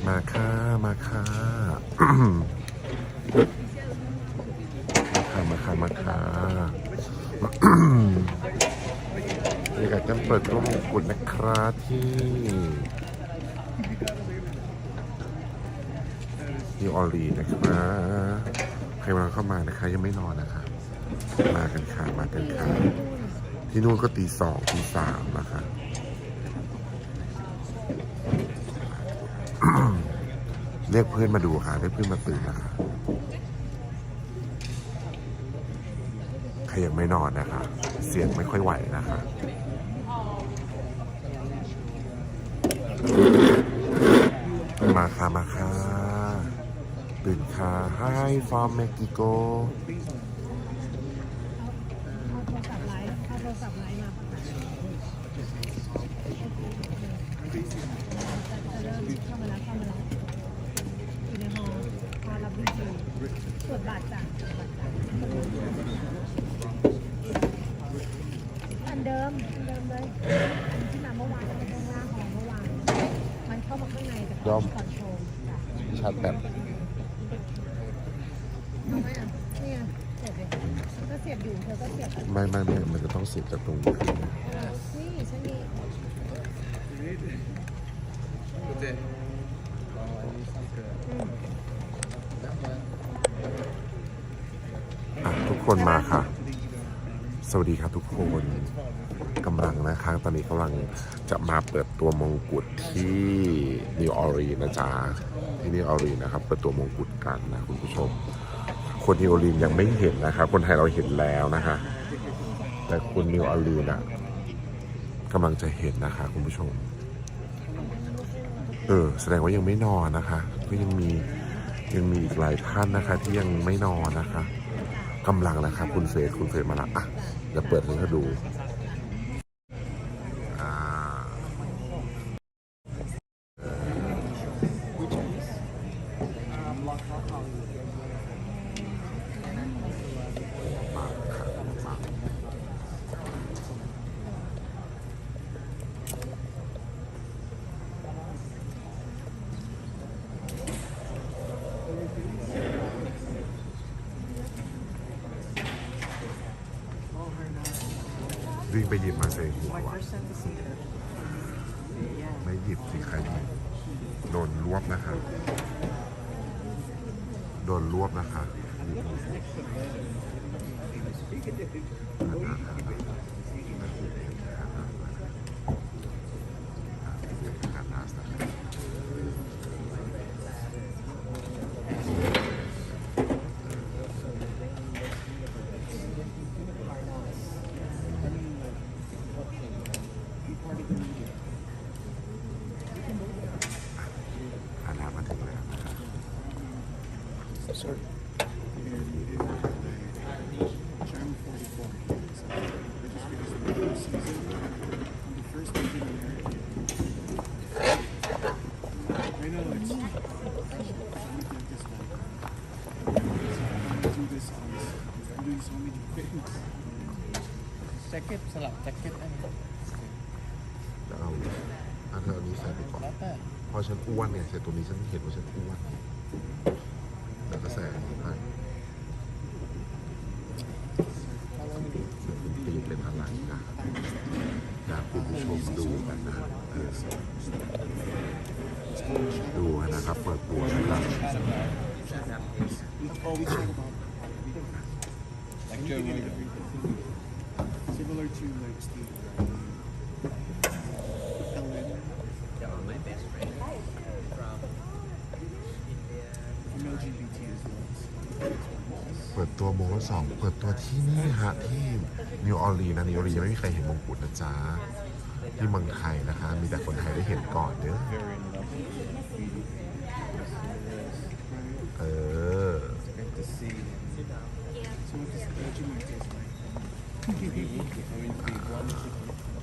มาค่ะมาค่ะมาค่ะมาค่ะบรรยากาศการเปิดตัวมงกุฎนะครับที่นิวออร์ลีนนะครับใครกำลังเข้ามานะคะยังไม่นอนนะคะมากันค่ะมากันค่ะที่นู่นก็ตี 2 ตี 3นะคะเรียกเพื่อนมาดูค่ะเรียกเพื่อนมาตื่นนะคะใครยังไม่นอนนะคะเสียงไม่ค่อยไหวนะคะมาค่ะมาค่ะตื่นค่ะ Hi from Mexico เอาโทรศัพท์ไลน์มาประกาศจะเริ่มเข้ามาแล้วอยู่ในฮอลล์มารับบินจริงตรวจบัตรจ้ะอันเดิมเลยอันที่มาเมื่อวานมันข้างล่างของเมื่อวานมันเข้ามาข้างในแต่ก็คอนโทรลชาร์จแบตเอาไหมอ่ะนี่เสียบเลยก็เสียบอยู่เธอก็เสียบไม่มันจะต้องเสียบจากตรงนี้นี่ฉันมีทุกคนมาค่ะสวัสดีครับทุกคนกำลังนะคะตอนนี้กำลังจะมาเปิดตัวมงกุฎที่นิวออร์ลีนนะจ๊ะที่นิวออร์ลีนนะครับเปิดตัวมงกุฎกันนะคุณผู้ชมคนนิวออร์ลีนยังไม่เห็นนะครับคนไทยเราเห็นแล้วนะคะแต่คนนิวออร์ลีนอ่ะกำลังจะเห็นนะคะคุณผู้ชมแสดงว่ายังไม่นอนนะคะก็ยังมีอีกหลายท่านนะคะที่ยังไม่นอนนะคะกำลังนะครับคุณเฟสมาแล้วอ่ะเดี๋ยวเปิดให้เขาดูวิ่งไปหยิบมาใส่หัวไม่หยิบสิใครหยิบโดนรวบนะคะมาถึงแล้วนะครับแจ็คเก็ตสลับแจ็คเก็ตได้ไหมจะเอาเธอเอานี้ใส่ไปก่อนพอฉันอ้วนเนี่ยใส่ตัวนี้ฉันเห็นว่าฉันอ้วนแล้วก็ใส่อันนี้ไปตีเป็นอะไรนะครับอยากคุณผู้ชมดูกันนะดูนะครับเปิดตัวนะครับSimilar to like Steve. My best friend from India. From LGBT as well. เปิดตัวโมสองเปิดตัวที่นี่ฮะที่นิวออร์ลีนนะนิวออร์ลีนยังไม่มีใครเห็นมงกุฎนะจ๊ะที่เมืองไทยนะคะมีแต่คนไทยได้เห็นก่อนเด้อGreat to see. So what does the regiment taste like? I mean, the one of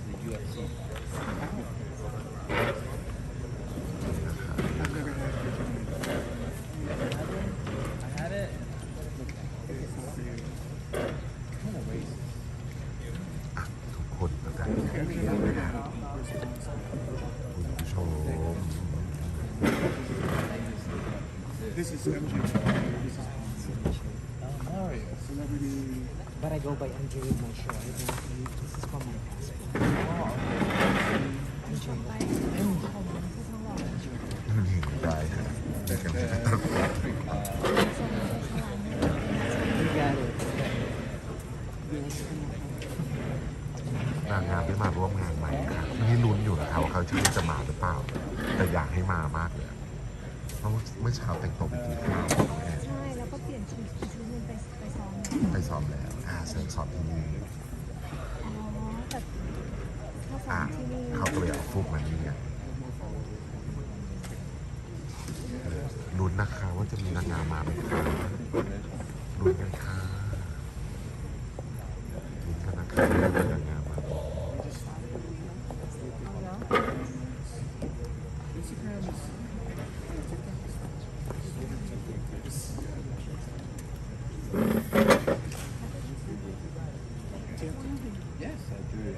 the UFC. I've never had regiment. I had it. It's not for you. Kind of racist. ทุกคนนะจ๊ะคุณผู้ชม This is MJ. This is Mario. celebrity. But I go by MJ with my show. I don't use this is from my passport. MJ. ไปผมผู้ท้องหล่อ ได้ค่ะได้กันไม่ต้อง ทรงฉลาด You got it. นางงามได้มาร่วมงานไหมค่ะนี่ลุ้นอยู่นะคะว่าเขาจะมาหรือเปล่า แต่อยากให้มามากเลยเพราะเมื่อเช้าแต่งตัวไปกินข้าวแม่ ใช่แล้วก็เปลี่ยนชุดอีกชุดหนึงไปซ้อม ไปซ้อมแล้วเสริมซ้อมที่นี่ อ๋อแต่ถ้าซ้อมที่นี่ เขาก็เลยเอาฟุกมานี่ไงลุ้นนะคะว่าจะมีนางงามมาไหมคะลุ้นกันค่ะลุ้นกันนะคะว่าจะมีนางงามมา Instagram is. Yes, I do.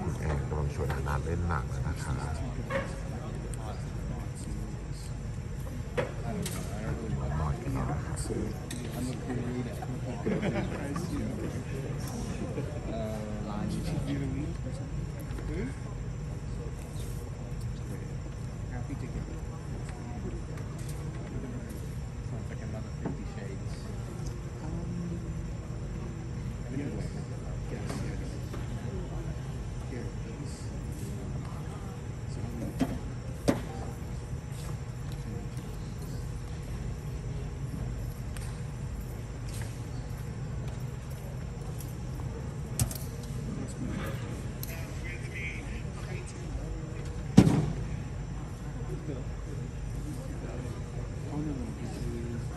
คุณแอนกำลังชวนนาเล่นหนังแล้วนะคะ หน่อยกันนะคะ I'm a creator. Happy to get it. Sounds like another 50 Shades. Anyway, yes. Here, please. So,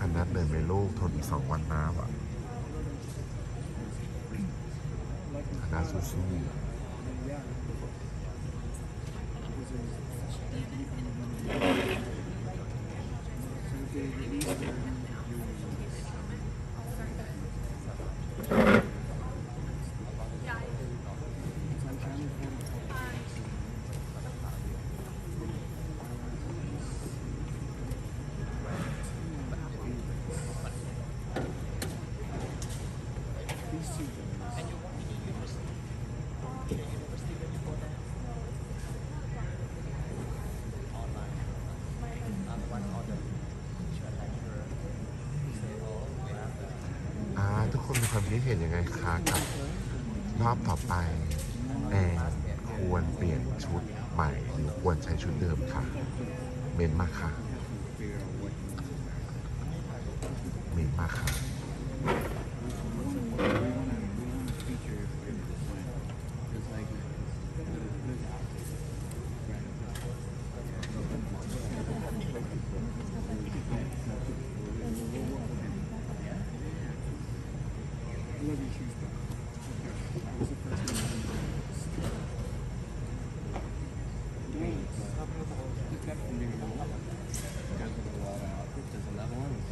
อันนัดเลยไหมลูกทนอีก2 วันนะวะอันนัดสู้ๆทุกคนมีความคิดเห็นยังไงคะกับรอบต่อไปแอนควรเปลี่ยนชุดใหม่หรือควรใช้ชุดเดิมค่ะเมนมาค่ะเมนมาค่ะ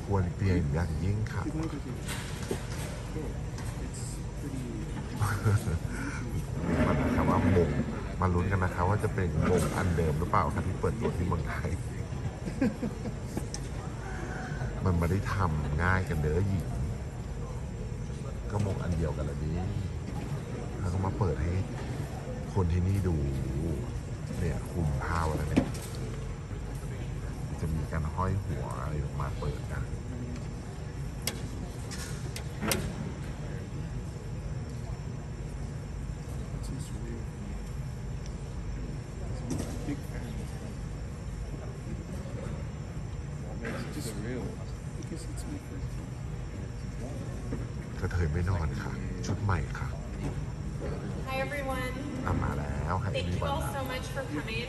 ควรเปลี่ยนอย่างยิ่งค่ะมันนะครับว่ามงมาลุ้นกันนะคะว่าจะเป็นมงอันเดิมหรือเปล่าคะที่เปิดตัวที่เมืองไทย มันไม่ได้ทำง่ายกันเด้อหญิงก็มงอันเดียวกันละดิแล้วก็มาเปิดให้คนที่นี่ดูเนี่ยคุมผ้าอะไรเนี่ยจะมีการห้อยหัวอะไรออกมาเปิดกัน กระเทยไม่นอนค่ะ ชุดใหม่ค่ะ Hi everyone. มาแล้วให้ Thank มี you วัน all นะ so much for coming.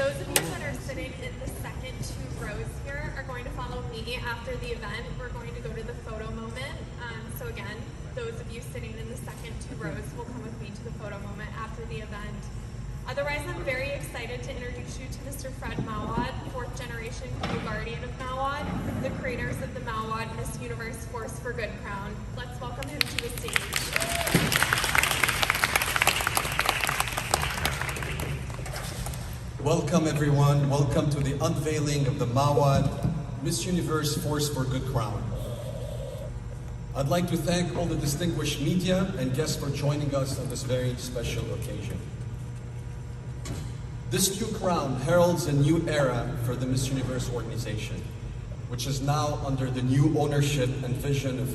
Those of you that are sitting in the second 2 rows here are going to follow me after the event. We're going to go to the photo moment. So again, those of you sitting in the second 2 rows will come with me to the photo moment after the event. Otherwise, I'm very excited to introduce you to Mr. Fred Mawad, 4th generation co-guardian of Mawad, the creators of the Mawad Miss Universe Force for Good crown. Let's welcome him to the stage. Welcome everyone. Welcome to the unveiling of the Mawad Miss Universe Force for Good crown. I'd like to thank all the distinguished media and guests for joining us on this very special occasion. This new crown heralds a new era for the Miss Universe organization, which is now under the new ownership and vision of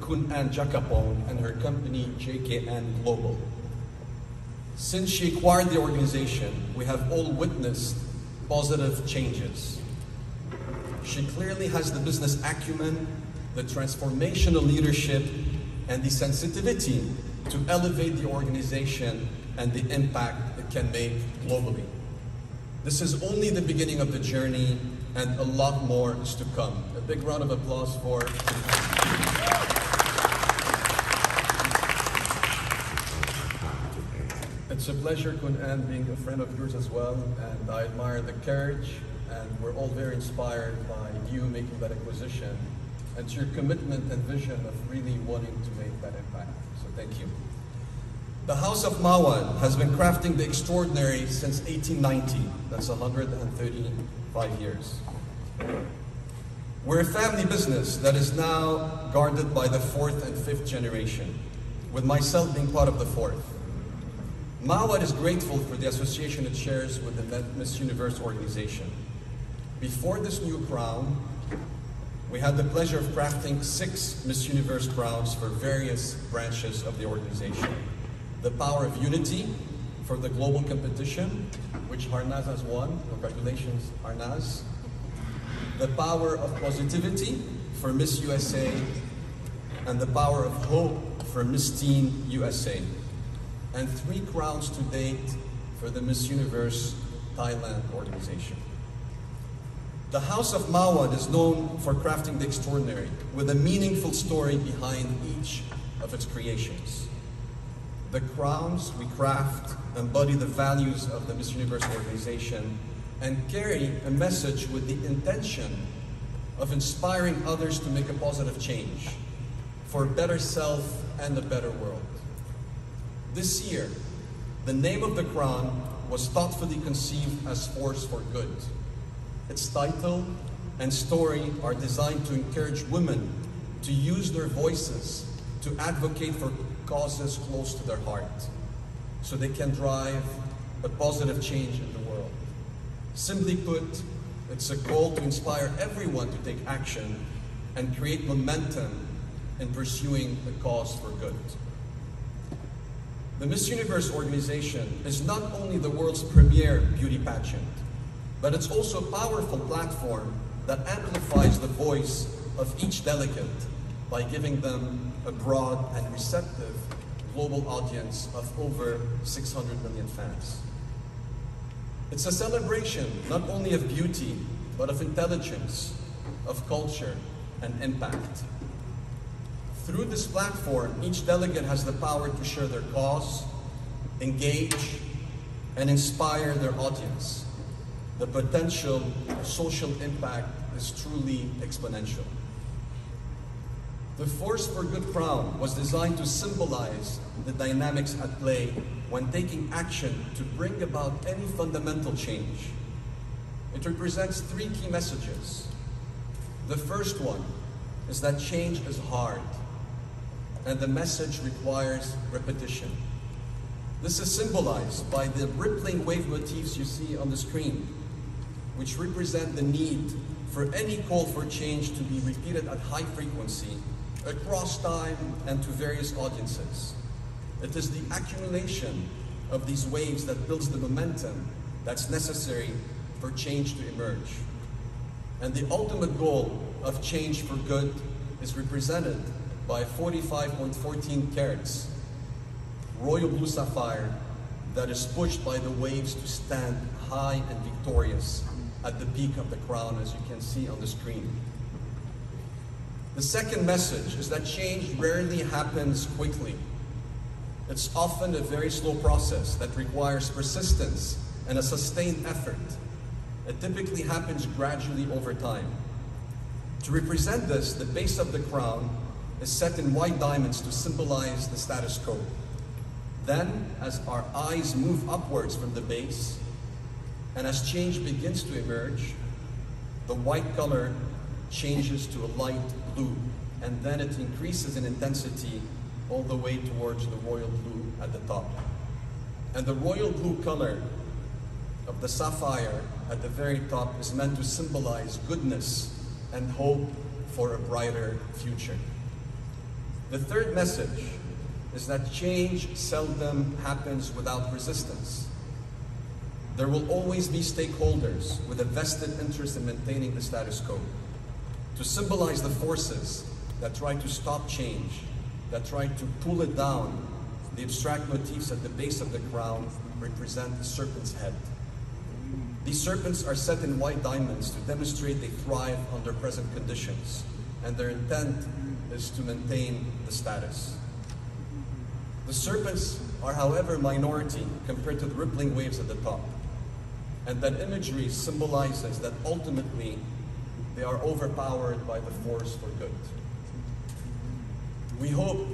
Kun Ann Jacapon and her company JKN Global. Since she acquired the organization, we have all witnessed positive changes. She clearly has the business acumen, the transformational leadership, and the sensitivity to elevate the organization and the impact it can make globally. This is only the beginning of the journey, and a lot more is to come. A big round of applause for. It's a pleasure, Kun Ann, being a friend of yours as well, and I admire the courage, and we're all very inspired by you making that acquisition, and to your commitment and vision of really wanting to make that impact. So thank you. The House of Mawad has been crafting the extraordinary since 1890. That's 135 years. We're a family business that is now guarded by the 4th and 5th generation, with myself being part of the 4th. Mawad is grateful for the association it shares with the Miss Universe organization. Before this new crown, we had the pleasure of crafting 6 Miss Universe crowns for various branches of the organization. The power of unity for the global competition, which Harnaz has won. Congratulations, Harnaz. The power of positivity for Miss USA, and the power of hope for Miss Teen USA. And 3 crowns to date for the Miss Universe Thailand organization. The House of Mawad is known for crafting the extraordinary, with a meaningful story behind each of its creations. The crowns we craft embody the values of the Miss Universe organization and carry a message with the intention of inspiring others to make a positive change for a better self and a better world. This year, the name of the crown was thoughtfully conceived as Force for Good. Its title and story are designed to encourage women to use their voices to advocate for causes close to their heart, so they can drive a positive change in the world. Simply put, it's a goal to inspire everyone to take action and create momentum in pursuing a cause for good. The Miss Universe organization is not only the world's premier beauty pageant, but it's also a powerful platform that amplifies the voice of each delegate by giving them a broad and receptive global audience of over 600 million fans. It's a celebration not only of beauty, but of intelligence, of culture, and impact. Through this platform, each delegate has the power to share their cause, engage, and inspire their audience. The potential social impact is truly exponential. The Force for Good crown was designed to symbolize the dynamics at play when taking action to bring about any fundamental change. It represents 3 key messages. The first one is that change is hard, and the message requires repetition. This is symbolized by the rippling wave motifs you see on the screen, which represent the need for any call for change to be repeated at high frequency, across time, and to various audiences. It is the accumulation of these waves that builds the momentum that's necessary for change to emerge. And the ultimate goal of change for good is represented by 45.14 carats royal blue sapphire that is pushed by the waves to stand high and victorious at the peak of the crown, as you can see on the screen. The second message is that change rarely happens quickly. It's often a very slow process that requires persistence and a sustained effort. It typically happens gradually over time. To represent this, the base of the crown is set in white diamonds to symbolize the status quo. Then, as our eyes move upwards from the base, and as change begins to emerge, the white color changes to a light blue, and then it increases in intensity all the way towards the royal blue at the top. And the royal blue color of the sapphire at the very top is meant to symbolize goodness and hope for a brighter future. The third message is that change seldom happens without resistance. There will always be stakeholders with a vested interest in maintaining the status quo. To symbolize the forces that try to stop change, that try to pull it down, the abstract motifs at the base of the crown represent the serpent's head. These serpents are set in white diamonds to demonstrate they thrive under present conditions, and their intent is to maintain the status. The serpents are, however, minority compared to the rippling waves at the top, and that imagery symbolizes that ultimately they are overpowered by the force for good. We hope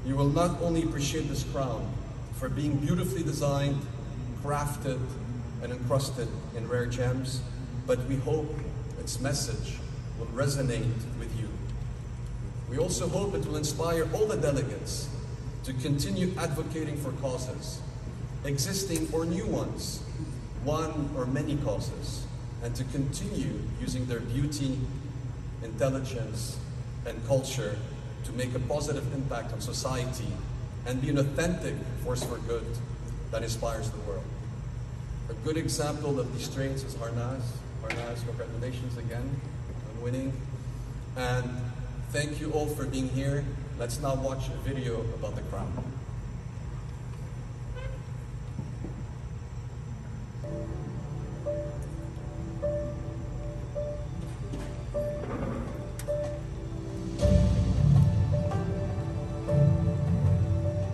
you will not only appreciate this crown for being beautifully designed, crafted, and encrusted in rare gems, but we hope its message will resonate with you. We also hope it will inspire all the delegates to continue advocating for causes, existing or new ones, one or many causes, and to continue using their beauty, intelligence, and culture to make a positive impact on society and be an authentic force for good that inspires the world. A good example of these traits is Harnaz. Harnaz, congratulations again on winning. And thank you all for being here. Let's now watch a video about the crown.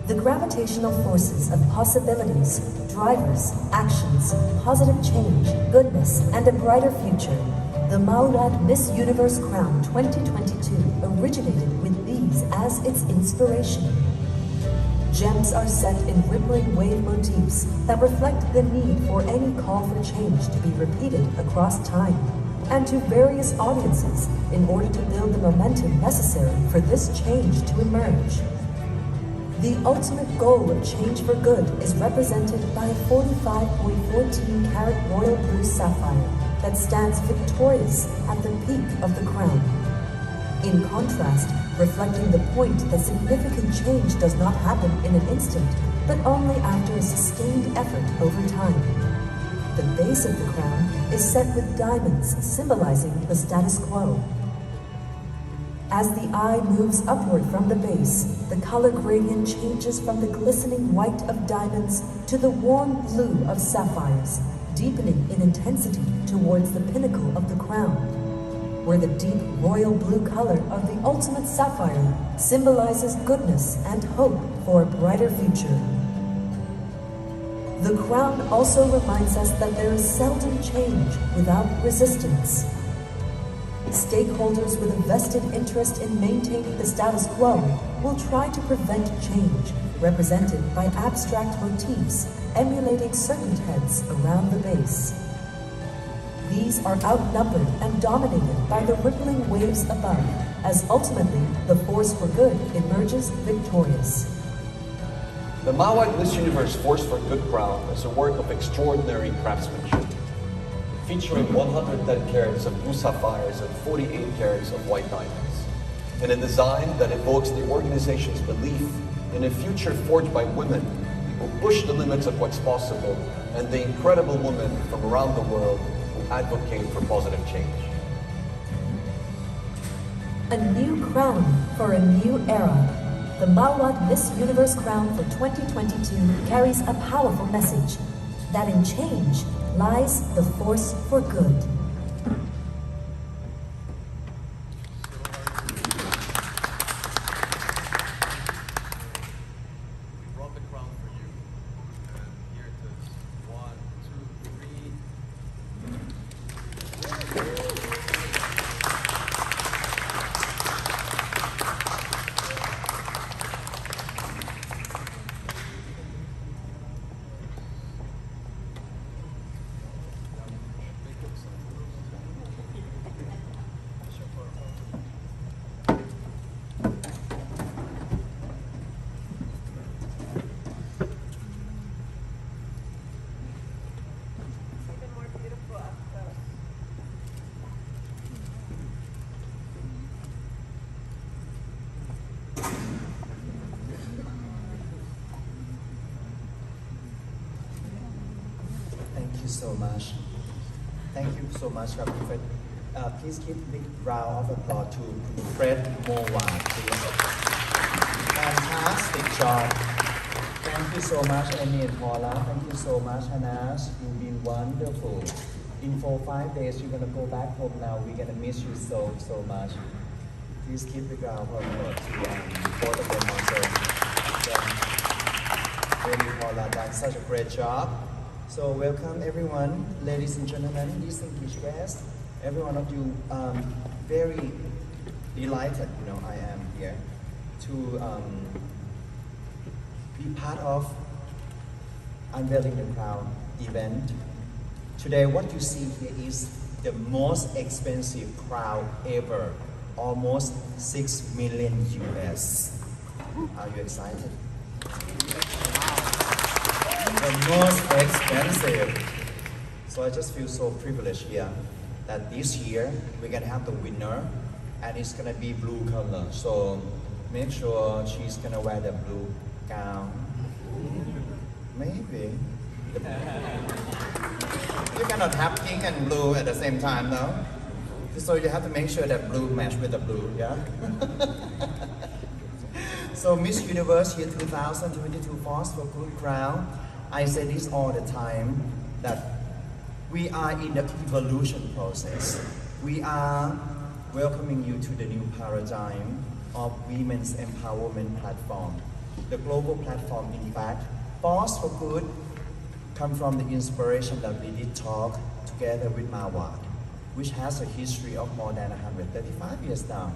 The gravitational forces of possibilities, drivers, actions, positive change, goodness, and a brighter future. The Maurad Miss Universe Crown 2022 originated with these as its inspiration. Gems are set in rippling wave motifs that reflect the need for any call for change to be repeated across time and to various audiences in order to build the momentum necessary for this change to emerge. The ultimate goal of change for good is represented by a 45.14 carat royal blue sapphire that stands victorious at the peak of the crown. In contrast, reflecting the point that significant change does not happen in an instant, but only after a sustained effort over time. The base of the crown is set with diamonds symbolizing the status quo. As the eye moves upward from the base, the color gradient changes from the glistening white of diamonds to the warm blue of sapphires, deepening in intensity towards the pinnacle of the crown, where the deep royal blue color of the ultimate sapphire symbolizes goodness and hope for a brighter future. The crown also reminds us that there is seldom change without resistance. Stakeholders with a vested interest in maintaining the status quo will try to prevent change, represented by abstract motifs emulating serpent heads around the base. These are outnumbered and dominated by the rippling waves above, as ultimately the force for good emerges victorious. The Mawad Miss Universe Force for Good crown is a work of extraordinary craftsmanship, featuring 110 carats of blue sapphires and 48 carats of white diamonds, in a design that evokes the organization's belief in a future forged by women who push the limits of what's possible and the incredible women from around the world who advocate for positive change. A new crown for a new era. The Mawad Miss Universe crown for 2022 carries a powerful message that in change lies the force for good. We brought the crown for you. And here it is. 1, 2, 3. Thank you so much. Thank you so much, Fred. Please give a big round of applause to Fred Mowat, please. Fantastic job. Thank you so much, Amy and Paula. Thank you so much, Hannah. You've been wonderful. In 4-5 days, you're gonna go back home now. We're gonna miss you so much. Please keep the ground of applause to both of them also. Amy and Paula done such a great job. So welcome everyone, ladies and gentlemen, distinguished guests. Every one of you, very delighted, I am here to be part of unveiling the crown event. Today, what you see here is the most expensive crown ever, almost 6 million US. Are you excited? The most expensive. So I just feel so privileged here that this year we're gonna have the winner and it's gonna be blue color. So make sure she's gonna wear the blue gown. Maybe. You cannot have pink and blue at the same time though. So you have to make sure that blue match with the blue, yeah? So Miss Universe year 2022 Force for Good Crown. I say this all the time, that we are in the evolution process. We are welcoming you to the new paradigm of women's empowerment platform. The global platform, in fact, Force for Good, come from the inspiration that we did talk together with Mawad, which has a history of more than 135 years now.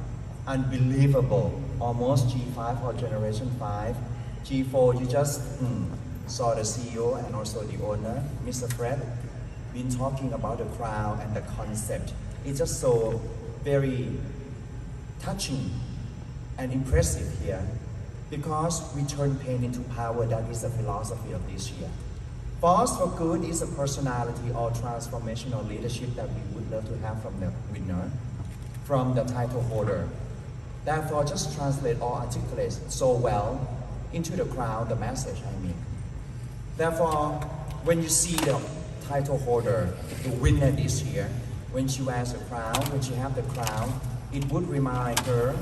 Unbelievable, almost G5 or generation 5. G4, you just saw the CEO and also the owner, Mr. Fred, been talking about the crown and the concept. It's just so very touching and impressive here because we turn pain into power. That is the philosophy of this year. Force for Good is a personality or transformational leadership that we would love to have from the winner, from the title holder. Therefore, just translate or articulate so well into the crown, the message, I mean. Therefore, when you see the title holder, the winner this year, when she wears the crown, when she has the crown, it would remind her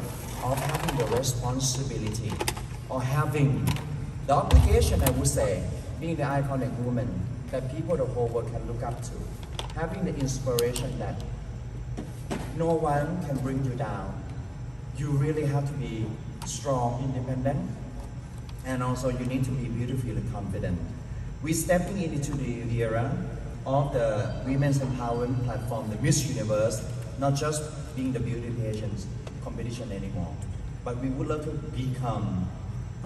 of having the responsibility or having the obligation, I would say, being the iconic woman that people the whole world can look up to, having the inspiration that no one can bring you down. You really have to be strong, independent, and also you need to be beautifully confident. We're stepping into the era of the women's empowerment platform, the Miss Universe, not just being the beauty pageant competition anymore, but we would love to become,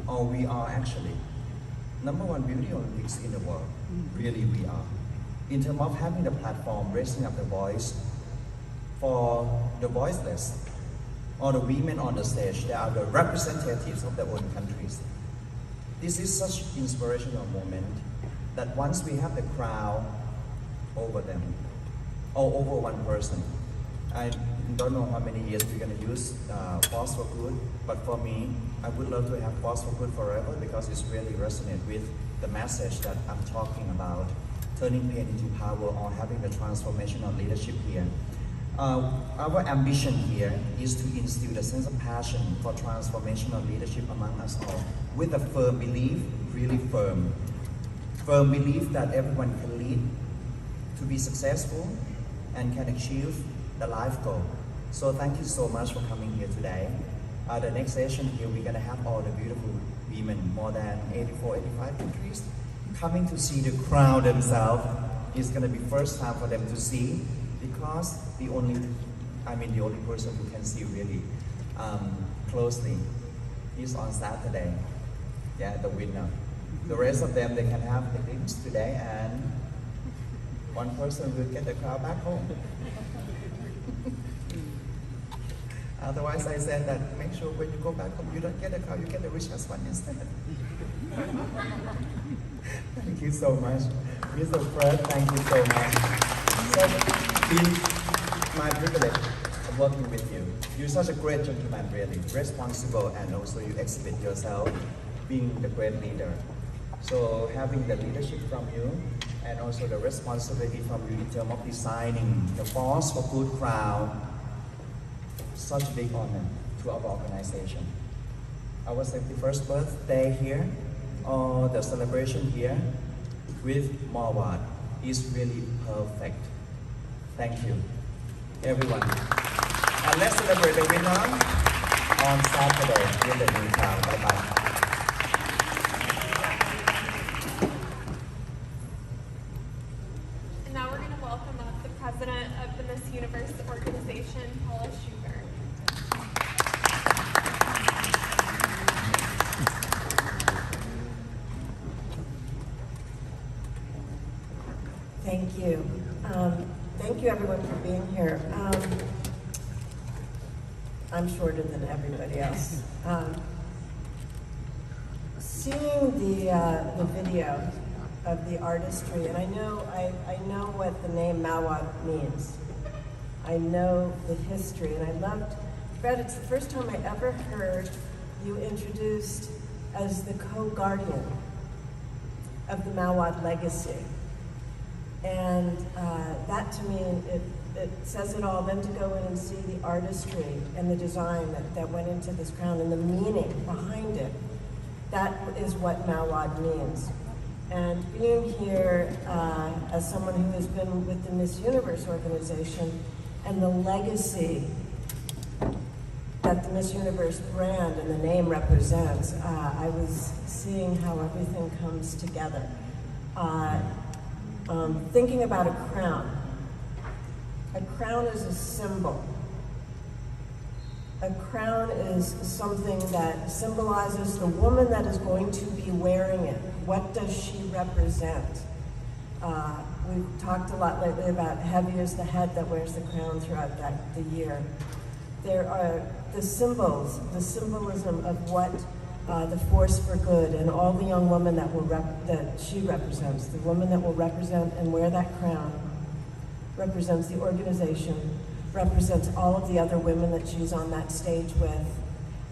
or we are actually, #1 beauty Olympics in the world. Really we are. In terms of having the platform, raising up the voice for the voiceless, or the women on the stage, they are the representatives of their own countries. This is such inspirational moment that once we have the crowd over them, or over one person, I don't know how many years we're going to use Force for Good, but for me, I would love to have Force for Good forever because it's really resonant with the message that I'm talking about, turning pain into power or having the transformational leadership here. Our ambition here is to instill a sense of passion for transformational leadership among us all, with a firm belief, really firm belief that everyone can lead to be successful and can achieve the life goal. So thank you so much for coming here today. The next session here, we're going to have all the beautiful women, more than 84, 85 countries, coming to see the crown themselves. It's going to be first time for them to see, because the only person who can see really closely is on Saturday. Yeah, the winner. The rest of them, they can have the glimpse today, and one person will get the crown back home. Otherwise, I said that make sure when you go back home, you don't get the crown, you get the richest one instead. Thank you so much. Mr. Fred, thank you so much. So, it's been my privilege of working with you. You're such a great gentleman, really, responsible, and also you exhibit yourself being the great leader. So having the leadership from you and also the responsibility from you in terms of designing the Force for Good crown, such a big honor to our organization. Our 71st birthday here, or the celebration here with Mawad is really perfect. Thank you, everyone. And let's celebrate the winner on Saturday with the new crown. Bye-bye. And now we're going to welcome up the president of the Miss Universe organization, Paula Sugar. Thank you. Thank you everyone for being here. I'm shorter than everybody else. Seeing the video of the artistry, and I know what the name Mawad means. I know the history, and I loved, Fred, it's the first time I ever heard you introduced as the co-guardian of the Mawad legacy. And that to me, it says it all. Then to go in and see the artistry and the design that went into this crown and the meaning behind it, that is what Mawad means. And being here as someone who has been with the Miss Universe organization and the legacy that the Miss Universe brand and the name represents, I was seeing how everything comes together. Thinking about a crown. A crown is a symbol. A crown is something that symbolizes the woman that is going to be wearing it. What does she represent? We've talked a lot lately about heavy is the head that wears the crown throughout the year. There are the symbols, the symbolism of what the Force for Good and all the young women that she represents, the woman that will represent and wear that crown, represents the organization, represents all of the other women that she's on that stage with,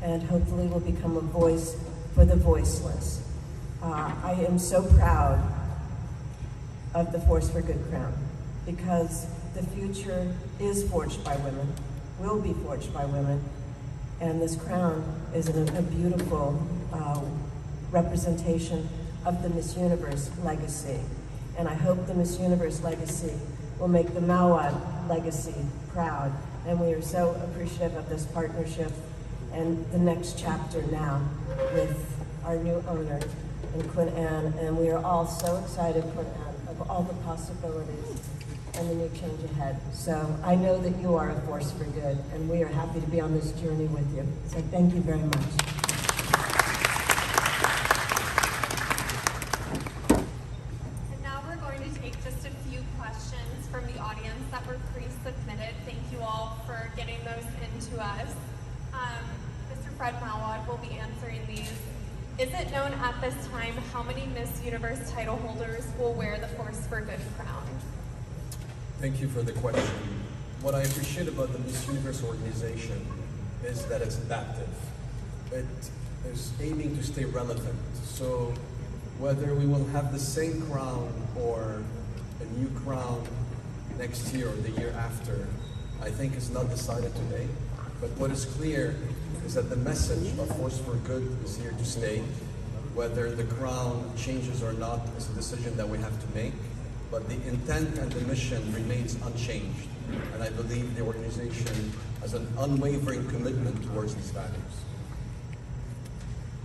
and hopefully will become a voice for the voiceless. I am so proud of the Force for Good crown, because the future is forged by women, will be forged by women, and this crown is a beautiful representation of the Miss Universe legacy. And I hope the Miss Universe legacy will make the Mawad legacy proud. And we are so appreciative of this partnership and the next chapter now with our new owner and Queen Anne. And we are all so excited, Queen Anne, of all the possibilities and the new change ahead. So I know that you are a force for good, and we are happy to be on this journey with you. So thank you very much. And now we're going to take just a few questions from the audience that were pre-submitted. Thank you all for getting those into us. Mr. Fred Mawad will be answering these. Is it known at this time how many Miss Universe title holders will wear the Force for Good crown? Thank you for the question. What I appreciate about the Miss Universe organization is that it's adaptive. It is aiming to stay relevant. So whether we will have the same crown or a new crown next year or the year after, I think is not decided today. But what is clear is that the message of Force for Good is here to stay. Whether the crown changes or not is a decision that we have to make, but the intent and the mission remains unchanged. And I believe the organization has an unwavering commitment towards these values.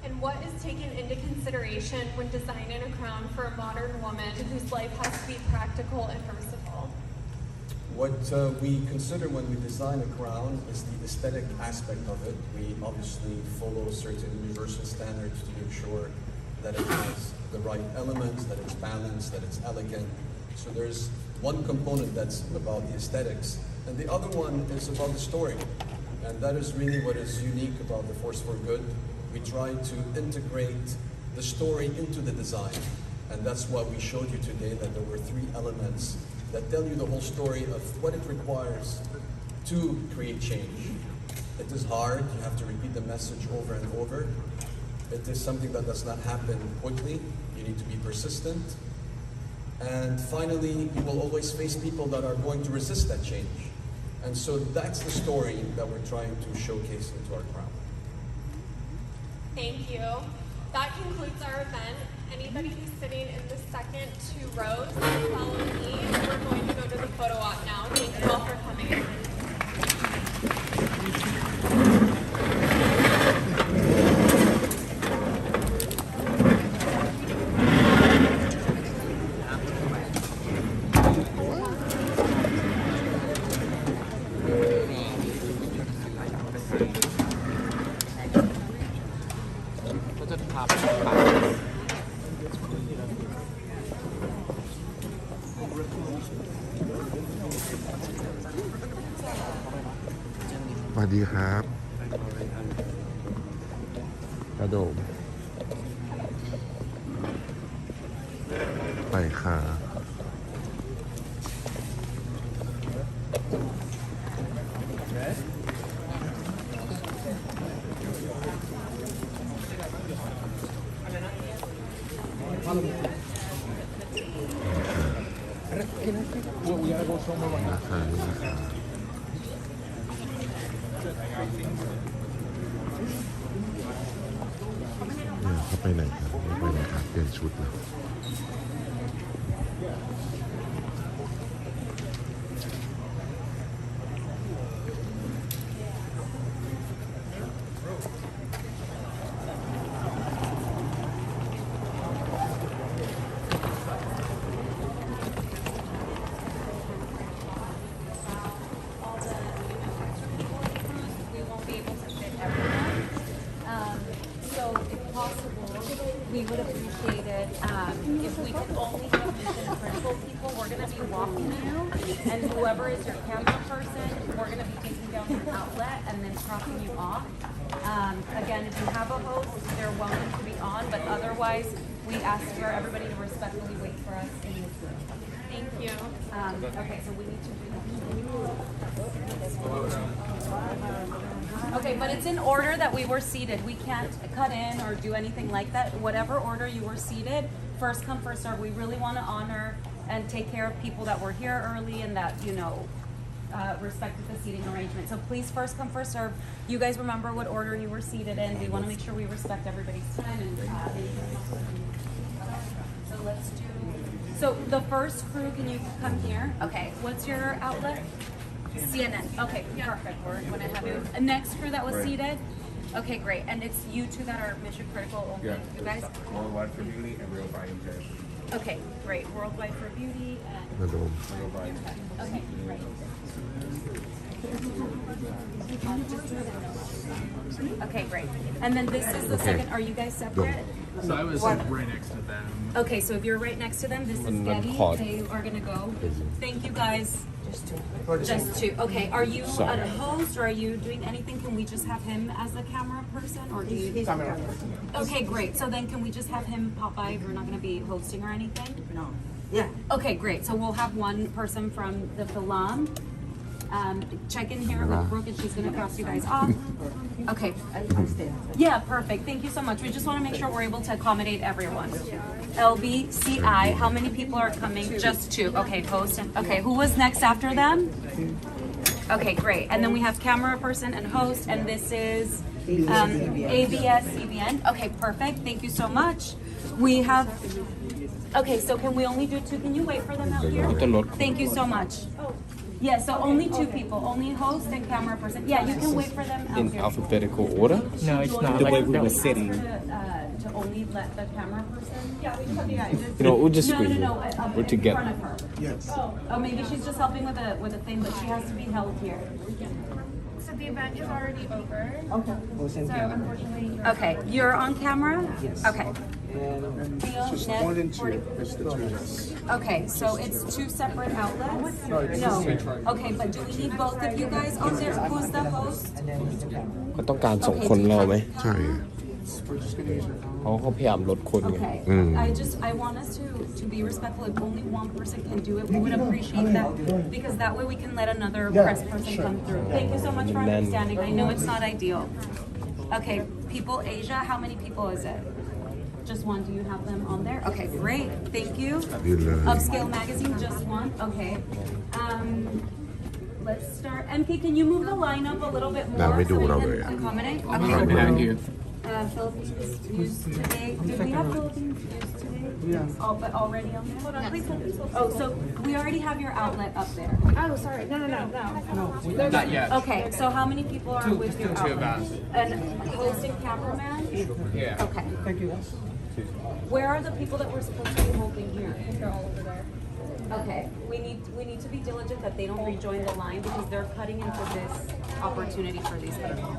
And what is taken into consideration when designing a crown for a modern woman whose life has to be practical and merciful? What we consider when we design a crown is the aesthetic aspect of it. We obviously follow certain universal standards to make sure that it has the right elements, that it's balanced, that it's elegant. So there's one component that's about the aesthetics, and the other one is about the story. And that is really what is unique about the Force for Good. We try to integrate the story into the design. And that's why we showed you today that there were 3 elements that tell you the whole story of what it requires to create change. It is hard, you have to repeat the message over and over. It is something that does not happen quickly. You need to be persistent. And finally, you will always face people that are going to resist that change. And so that's the story that we're trying to showcase into our crown. Thank you. That concludes our event. Anybody who's sitting in the second 2 rows, follow me. We're going to go to the photo op now. Thank you all for coming. สวัสดีครับกระโดมไปค่ะเขาไปไหนครับไม่ไปไหนครับเปลี่ยนชุดแล้วwe would appreciate it if we could only have mission critical people. We're going to be walking you, and whoever is your camera person, we're going to be taking down an outlet and then crossing you off. Again, if you have a host, they're welcome to be on, but otherwise, we ask for everybody to respectfully wait for us in this room. Thank you. Okay, so we need to do Okay, but it's in order that we were seated. We can't cut in or do anything like that. Whatever order you were seated, first come, first serve. We really want to honor and take care of people that were here early and that, you know, respected the seating arrangement. So please first come, first serve. You guys remember what order you were seated in. We want to make sure we respect everybody's time. And so let's do... So the first crew, can you come here? Okay. What's your outlet? CNN. Okay, perfect. We're going to have you. Next crew that was seated? Okay, great. And it's you two that are mission critical only? Yeah. You guys? Worldwide for Beauty and Worldwide for Okay, great. Worldwide for Beauty and... Worldwide. Okay, great. Okay, great. And then this is the second. Are you guys separate? So I was like right next to them. Okay, so if you're right next to them, this is Getty. They are going to go. Thank you, guys. Just two. Okay, are you a host or are you doing anything? Can we just have him as the camera person or do you? Okay, great. So then can we just have him pop by if we're not going to be hosting or anything? No. Yeah. Okay, great. So we'll have one person from the Philam. Check in here with Brooke and she's going to cross you guys off. Okay. Yeah, perfect. Thank you so much. We just want to make sure we're able to accommodate everyone. LBCI, how many people are coming? Just two. Okay, host. Okay, who was next after them? Okay, great. And then we have camera person and host, and this is ABS CBN. Okay, perfect. Thank you so much. We have. Okay, so can we only do two? Can you wait for them out here? Thank you so much. Yeah, so only two people, only host and camera person. Yeah, you can wait for them out In here. alphabetical order? No, it's not like we were sitting. To only let the camera person. Yeah, we just have to. You know, we'll just squeeze No. We're together. In front of her. Yes. Oh, maybe she's just helping with a thing, but she has to be held here. So the event is already over. Okay. We'll send So camera. unfortunately, Okay, you're on camera? Yes. Okay. And Just one and two. It's the two. Yes. Okay, so it's two separate outlets? No. Okay, but do we need both of you guys on there? Who's the host? and then it's the camera. เขาต้องการส่งคนเราไหม ใช่ We're just gonna use your phone. เขาพยายามลดคนไง Okay. I want us to be respectful. If only one person can do it, we would appreciate that because that way we can let another press person come through. Thank you so much for understanding. I know it's not ideal. Okay, People Asia, how many people is it? Just one. Do you have them on there? Okay, great. Thank you. Upscale Magazine, just one. Okay. Let's start. MK, can you move the line up a little bit more so we can accommodate? Okay. Philippines news today. Did we have Philippines news today? Yeah. Oh, but already on there? Hold on, please hold. Oh, so we already have your outlet up there. oh, sorry. No. Not yet. Okay, so how many people are with your outlet? And host and cameraman? Yeah. Okay. Thank you. Where are the people that we're supposed to be holding here? They're all over there. Okay, we need to be diligent that they don't rejoin the line because they're cutting into this opportunity for these people.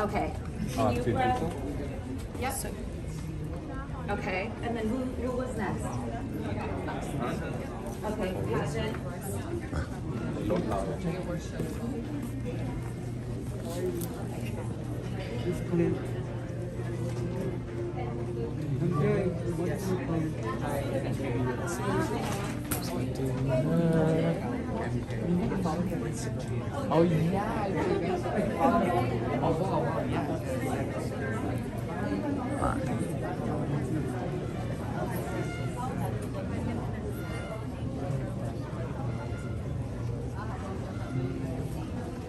Okay. Can you grab? Yes. Okay, and then who was next? Okay, pageant. It's clear. Okay. What's clear? Oh yeah.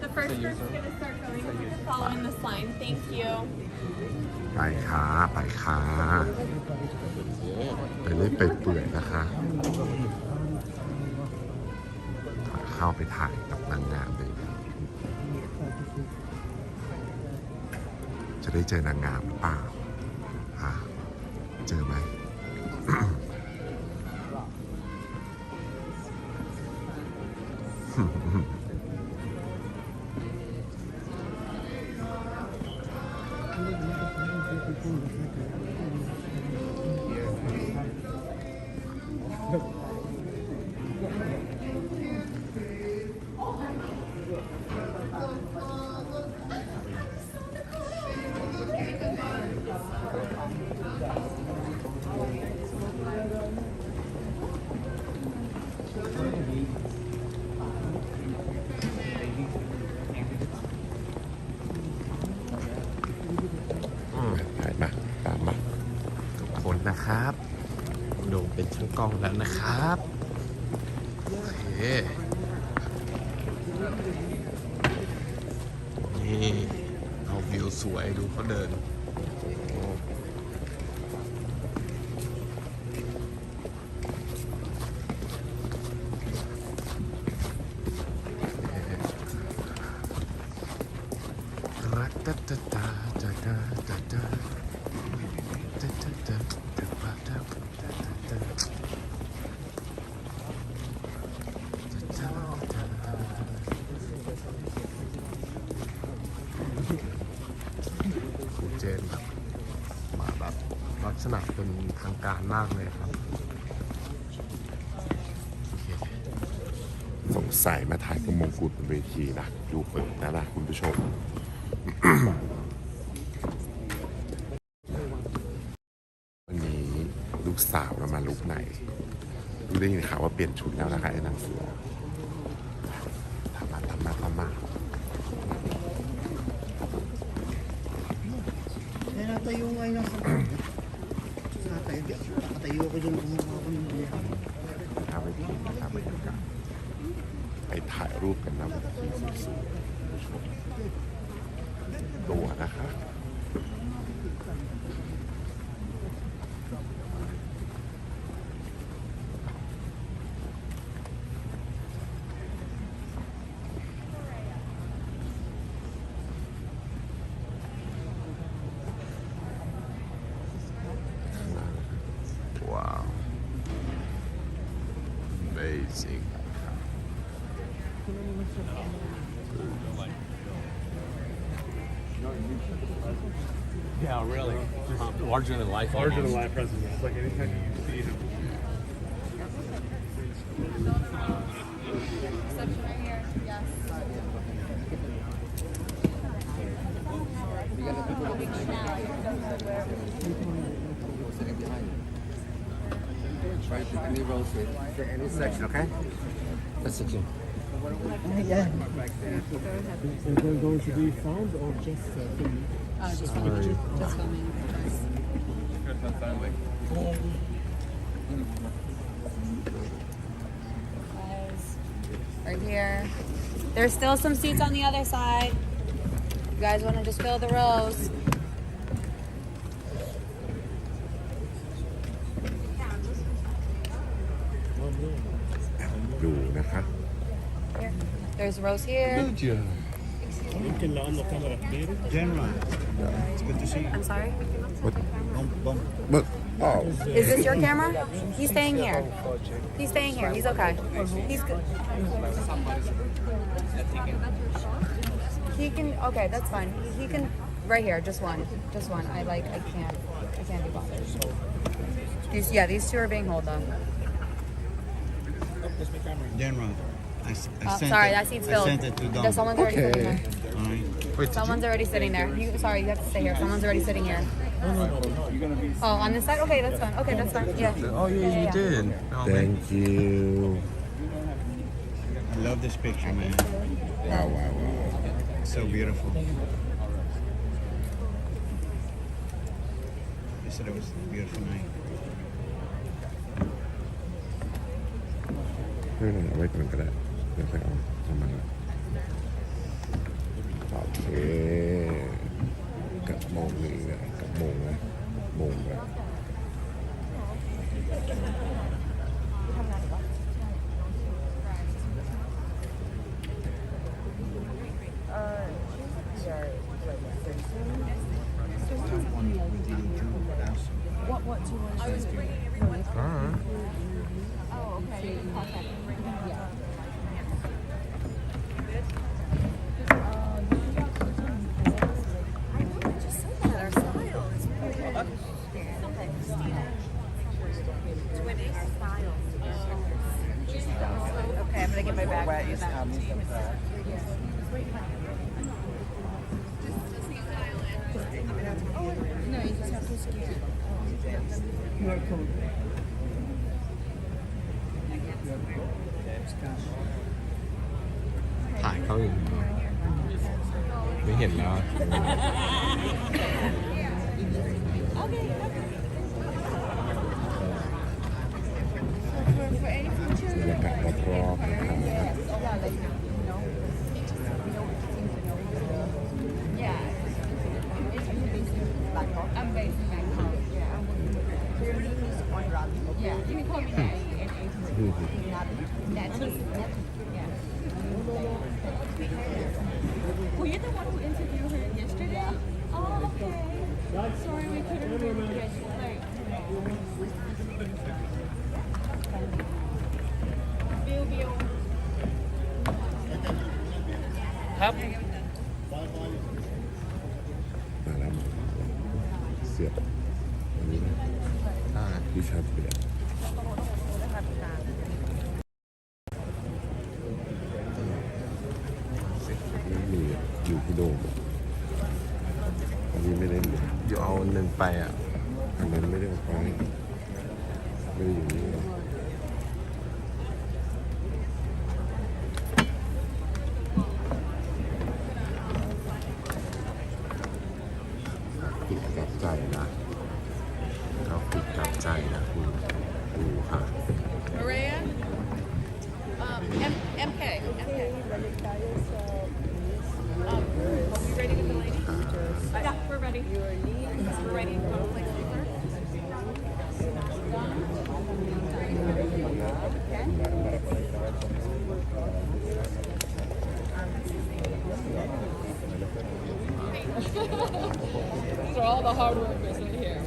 the first person's gonna start going following this line. Thank you. ไปค่ะไปค่ะไปเล่นไปเปื่อยนะคะเข้าไปถ่ายกับนางงามเลยจะได้เจอนางงามหรือเปล่าฮะเจอไหม ถ่ายมาตามมาทุกคนนะครับโดมเป็นช่างกล้องแล้วนะครับโอเคนี่เอาวิวสวยดูเขาเดินโอ้เจนแบบมาแบบลักษณะเป็นทางการมากเลยครับสงสัยมาถ่ายกับมงกุฎบนเวทีนะดูเปิดนะคุณผู้ชม วันนี้ลูกสาวเรามาลุกไหนดูได้ยินข่าวว่าเปลี่ยนชุดแล้วนะคะไอ้นางเสือทำมา Natayo nga yung nasa Natayo ko dun kumuha ko ng buhay. ทำไปที่ทำไปที่กัน ไปถ่ายรูปกันนะที่สวยๆตัวนะคะ Wow. Amazing. Yeah, really. Larger than life. Larger than life presence. It's like anytime you see him. Reception right here. Yes. Any rows, any section, okay? That's section. Yeah. Is there going to be sound or just filming? Just filming. Just filming. Guys, right here. There's still some seats on the other side. You guys want to just fill the rows? ดูนะคะ Here. There's rows here. ممكن لأنه كاميرا كبيرة. General. It's good to see you. I'm sorry. But oh, Is this your camera? He's staying here. He's staying here. He's okay. He's good. He can. Okay, that's fine. He can. Right here. Just one. Just one. I can't be bothered. These two are being held though. General. I sent Sorry, it. that seat's I filled. sent it to Dom. There's someone's already sitting there. Alright. Someone's already sitting there. Sorry, you have to stay here. Someone's already sitting here. Oh, on this side? Okay, that's fine. Okay, that's fine. Yeah. Oh, yeah, you did. thank you. I love this picture, man. Wow, wow, wow. So beautiful. They said it was a beautiful night. ไม่เป็นไรเอาไว้ก่อนก็ได้เดี๋ยวค่อยเอามาโอเคกับโมงนี้นะกับโมงนะโมงแล้วOkay, I'm gonna get my bag. Where is Mr. No, you just have to scan. ถ่ายเขาอยู่ไม่เห็นแล้ว บรรยากาศรอบๆนะครับ Yeah. I'm based in Bangkok. Yeah. You can call me Natty. Yeah. Were you the one who interviewed her yesterday? Oh, okay. Sorry, we couldn't really get you. Like, Bill. ครับ มาแล้วเสียบอันนี้นะที่ชาร์จเปลี่ยนมีอยู่ที่โดมอันนี้ไม่ได้เลย เดี๋ยวเอาหนึ่งไปอ่ะ อันนั้นไม่ได้เอาไปไม่ได้อยู่นี่ปิดกับใจนะเราปิดกับใจนะคุณดูค่ะ Maria? MK. Are we ready with the lady? Yeah, we're ready. We're ready. You want to place me first? These are all the hard workers in here.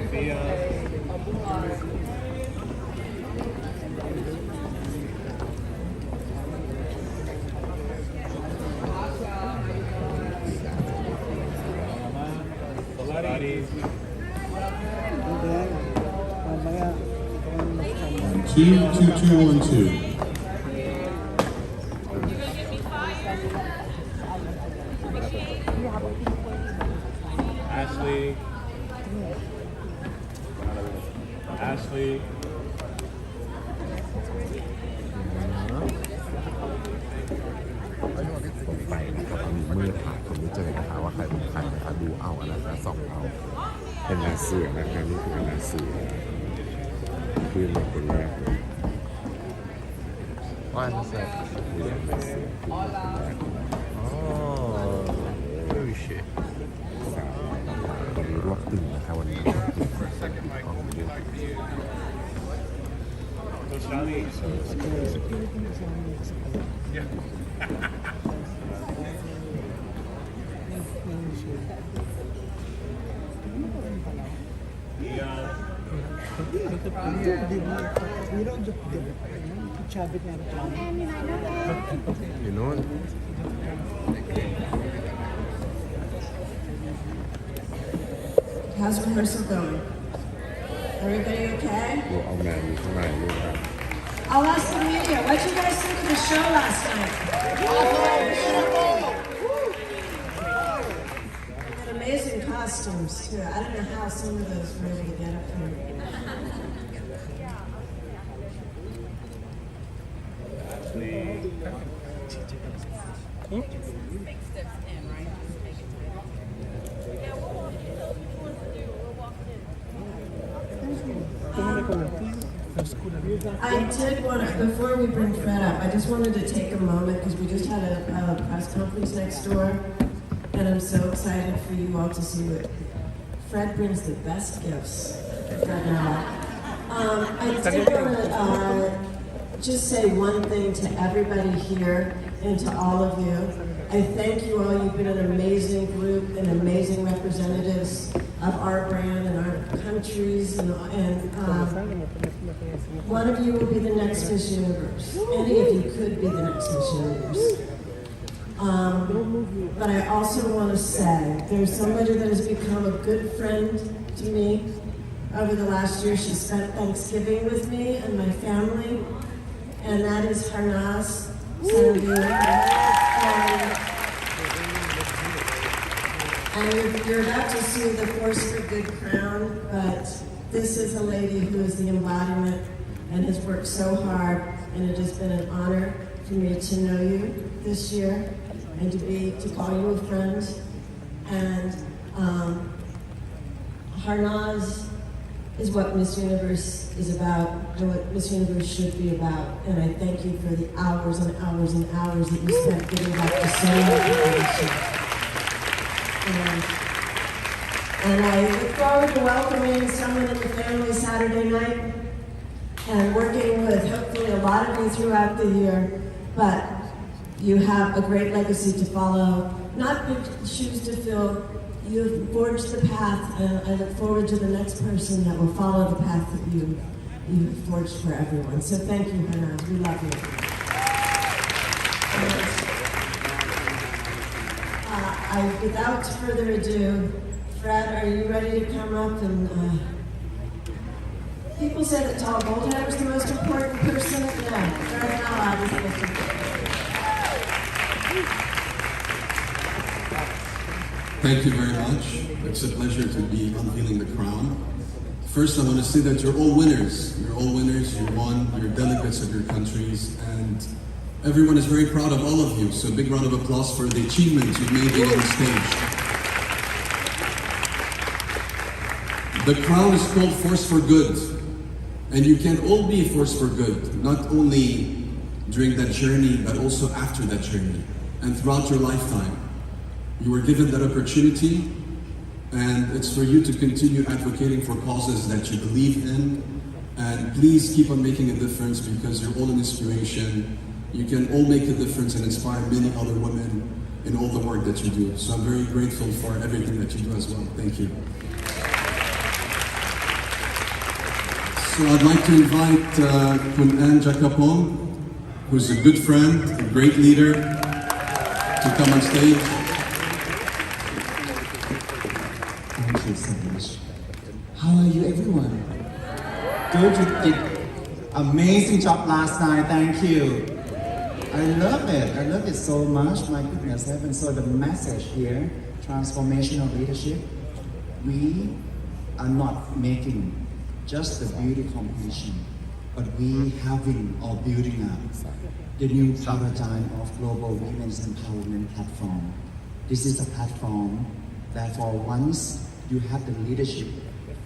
Sophia. 22212. Ashley. Ashley. ผมไปนะครับตอนนี้มืดหาคนไม่เจอนะคะว่าใครเป็นใครนะคะดูเอาอันนั้นนะส่องเอาเป็นนาเสือนะคะนี่คือนาเสือคือมาคนแรกเลยว่านาเสือคือนาเสือคือคนแรกอ๋อไม่ใช่วันนี้รวบตึงนะคะวันนี้ของเยอะ อยู่นู้น How's rehearsal going? Everybody okay? ดูเอาแมนอยู่ข้างในลูกครับ I'll ask the media. What did you guys think of the show last night? And amazing costumes too. I don't know how some of those were able to get up here. I did want to, before we bring Fred up, I just wanted to take a moment because we just had a press conference next door, and I'm so excited for you all to see what Fred brings the best gifts right now. I did want to just say one thing to everybody here and to all of you. I thank you all. You've been an amazing group and amazing representatives of our brand and our countries, and one of you will be the next Miss Universe. Any of you could be the next Miss Universe. But I also want to say, there's somebody that has become a good friend to me over the last year. She spent Thanksgiving with me and my family, and that is Harnaz Sandu. And you're about to see the Force for Good crown, but this is a lady who is the embodiment and has worked so hard, and it has been an honor for me to know you this year. and to call you a friend. And Harnaz is what Miss Universe is about and what Miss Universe should be about. And I thank you for the hours and hours and hours that you spent giving back to so many people. And I look forward to welcoming someone in the family Saturday night and working with hopefully a lot of you throughout the year. But you have a great legacy to follow, not big shoes to fill. You've forged the path, and I look forward to the next person that will follow the path that you've forged for everyone. So thank you, Hannah. We love you. Without further ado, Fred, are you ready to come up and... People say that Tall Goldhair is the most important person. No, Fred Allied is the most important. Thank you very much. It's a pleasure to be unveiling the crown. First, I want to say that you're all winners. You're all winners. You won. You're delegates of your countries, and everyone is very proud of all of you. So a big round of applause for the achievements you've made being on the stage. The crown is called Force for Good, and you can all be a force for good, not only during that journey, but also after that journey, and throughout your lifetime. You were given that opportunity, and it's for you to continue advocating for causes that you believe in, and please keep on making a difference because you're all an inspiration. You can all make a difference and inspire many other women in all the work that you do. So I'm very grateful for everything that you do as well. Thank you. So I'd like to invite Kun Ann Jacapon, who's a good friend, a great leader, to come on stage. Thank you so much. How are you, everyone? Good, you did amazing job last night. Thank you. I love it. I love it so much. My goodness, heaven. So the message here, transformational leadership. We are not making just the beauty competition, but we having or building up the new paradigm of global women's empowerment platform. This is a platform that for once you have the leadership,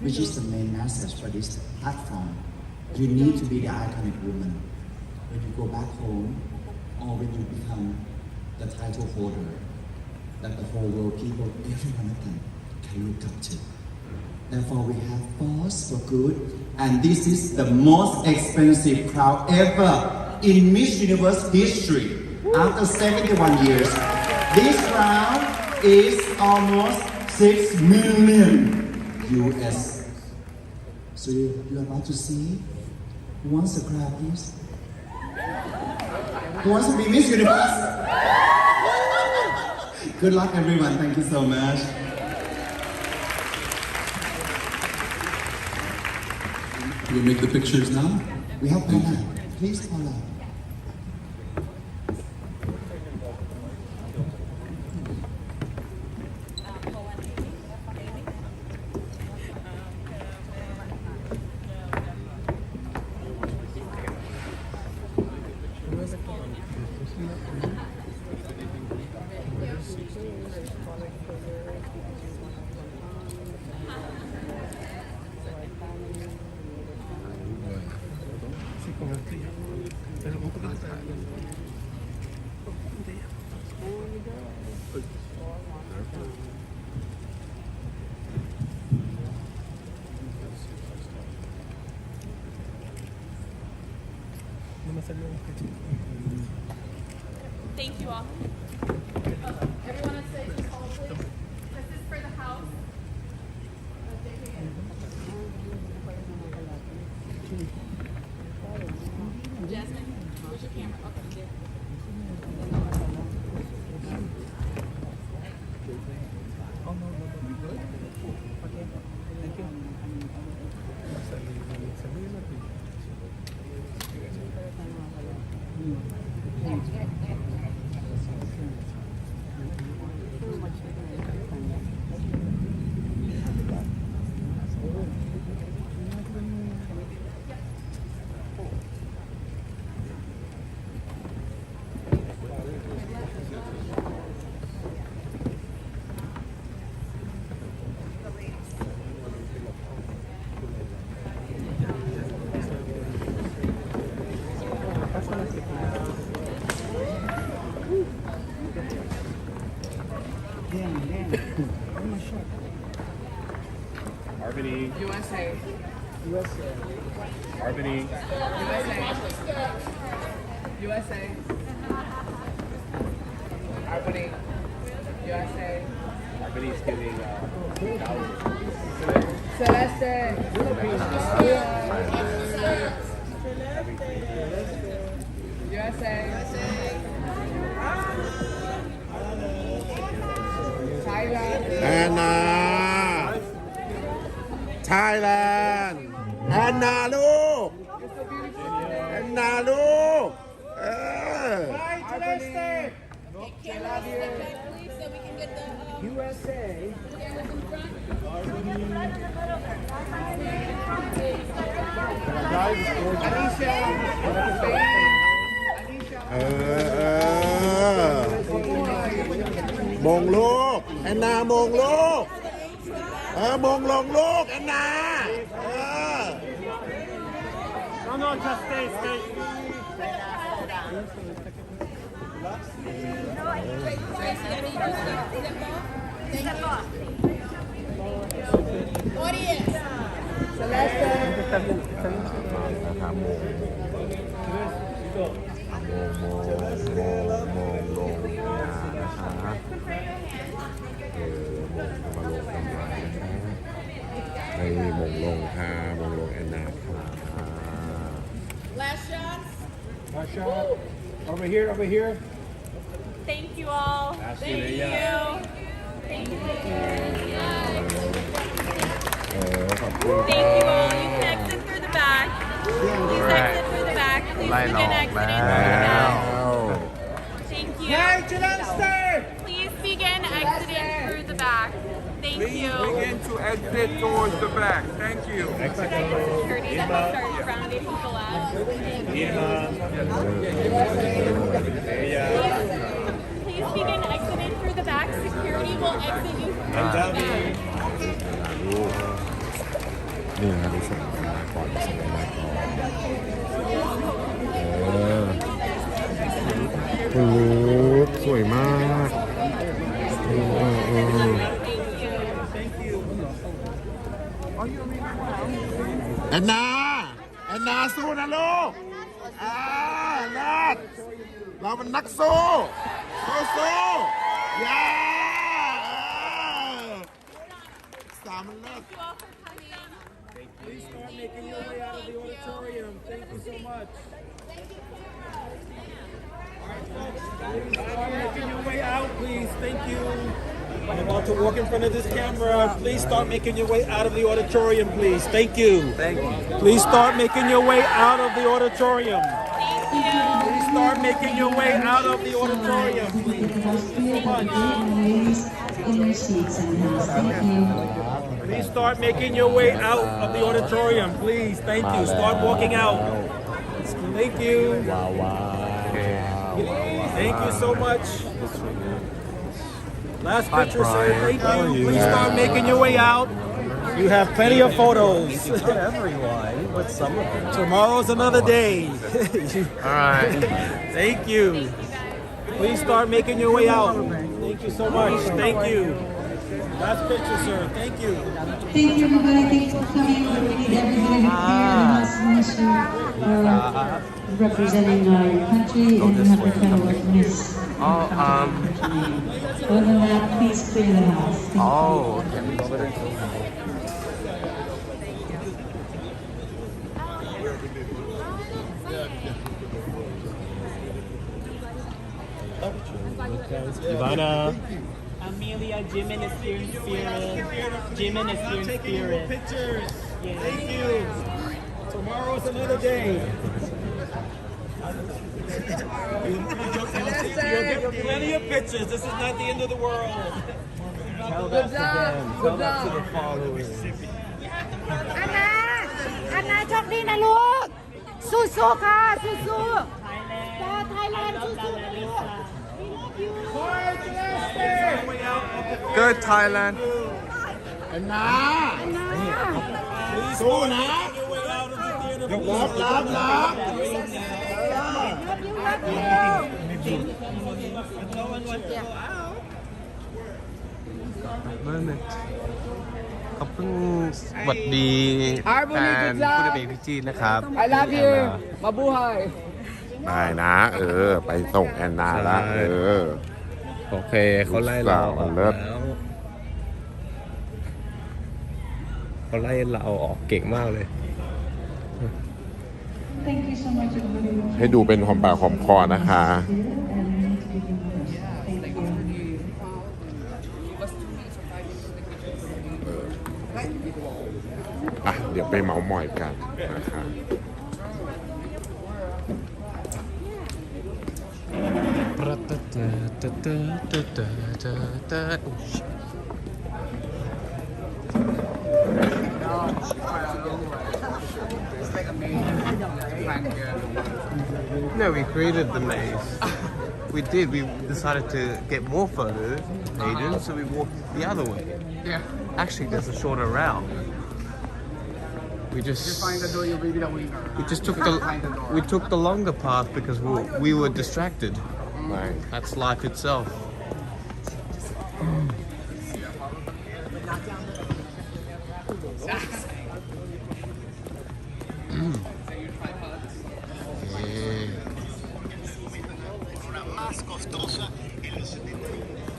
which is the main message for this platform. You need to be the iconic woman. When you go back home, or when you become the title holder, that the whole world, people, every one of them can look up to. Therefore, we have Force for Good, and this is the most expensive crown ever in Miss Universe history. After 71 years, this crown is almost 6 million US. So you're about to see who wants the crown, please? Who wants to be Miss Universe? Good luck, everyone. Thank you so much. We'll make the pictures now. We have Paula. Please, Paula. Thank you all. Everyone on stage, just hold please. This is for the house. Jasmine, where's your camera? Okay, there. USA. Albany. USA. Albany. USA. Albany's giving Celeste. USA. Thailand. แอนนา Thailand แอนนาลูก แอนนาลูก USA. Anisha. มงลูก แอนนามงลูก มงลงลูก แอนนา No, just stay.มงลงค่ะมงลงแอนนาค่ะ Last shots. Last shot. Over here. Thank you all. Thank you. Thank you. Thank you all. You can exit through the back. Please exit through the back. Please begin exiting through the back. Thank you. Please begin exiting through the back. Thank you. Begin to exit towards the back. Thank you. Security that will start rounding people out. Please begin exiting through the back. Security will exit you through the back. นี่นะดูส่งกันมาก่อนส่งกันมาก่อนคุณลูกสวยมากแอนนาสู้นะลูกนัดเราเป็นนักสู้อย่าสามมันเลิศ Please start making your way out of the auditorium. Thank you so much. Start making your way out, please. Thank you. I'm about to walk in front of this camera. Please start making your way out of the auditorium, please. Thank you. Please start making your way out of the auditorium. Please start making your way out of the auditorium, please. Thank you so much. Please start making your way out of the auditorium, please. Thank you. Start walking out. Thank you. Thank you so much. Last picture, sir. Thank you. Please start making your way out. You have plenty of photos. Everyone, but some of them. Tomorrow's another day. All right. Thank you. Please start making your way out. Thank you so much. Thank you. Last picture, sir. Thank you. Thank you, everybody. Thanks for coming. We need everybody here. Nice to meet you. Representing your country and you have the title of Miss. Other than that, please clear the house. Ivana. Amelia, Jim in the spirit. Jim in the spirit. Pictures. Thank you. Tomorrow's another day. You'll get plenty of pictures. This is not the end of the world. Tell that to them. Tell that to the followers. อันนาโชคดีนะลูกสู้ๆค่ะสู้ๆจ้าไทยแลนด์สู้ๆนะลูก Good Thailand. แอนนาสู้นะรับMoment. เขาเพิ่งสวัสดีแฟนผู้ได้เป็นพี่จีนนะครับ I love you มาบูไฮ ได้นะไปส่งแอนนาละโอเคเขาไล่เราออกแล้วเขาไล่เราออกเก่งมากเลย ให้ดูเป็นหอมปากหอมคอนะคะเดี๋ยวไปเมาส์มอยกันนะคะNo, we created the maze. We did. We decided to get more photos, Aiden, so we walked the other way. Yeah. Actually, there's a shorter route. We just took the longer path because we were distracted. Right. That's life itself. Yeah.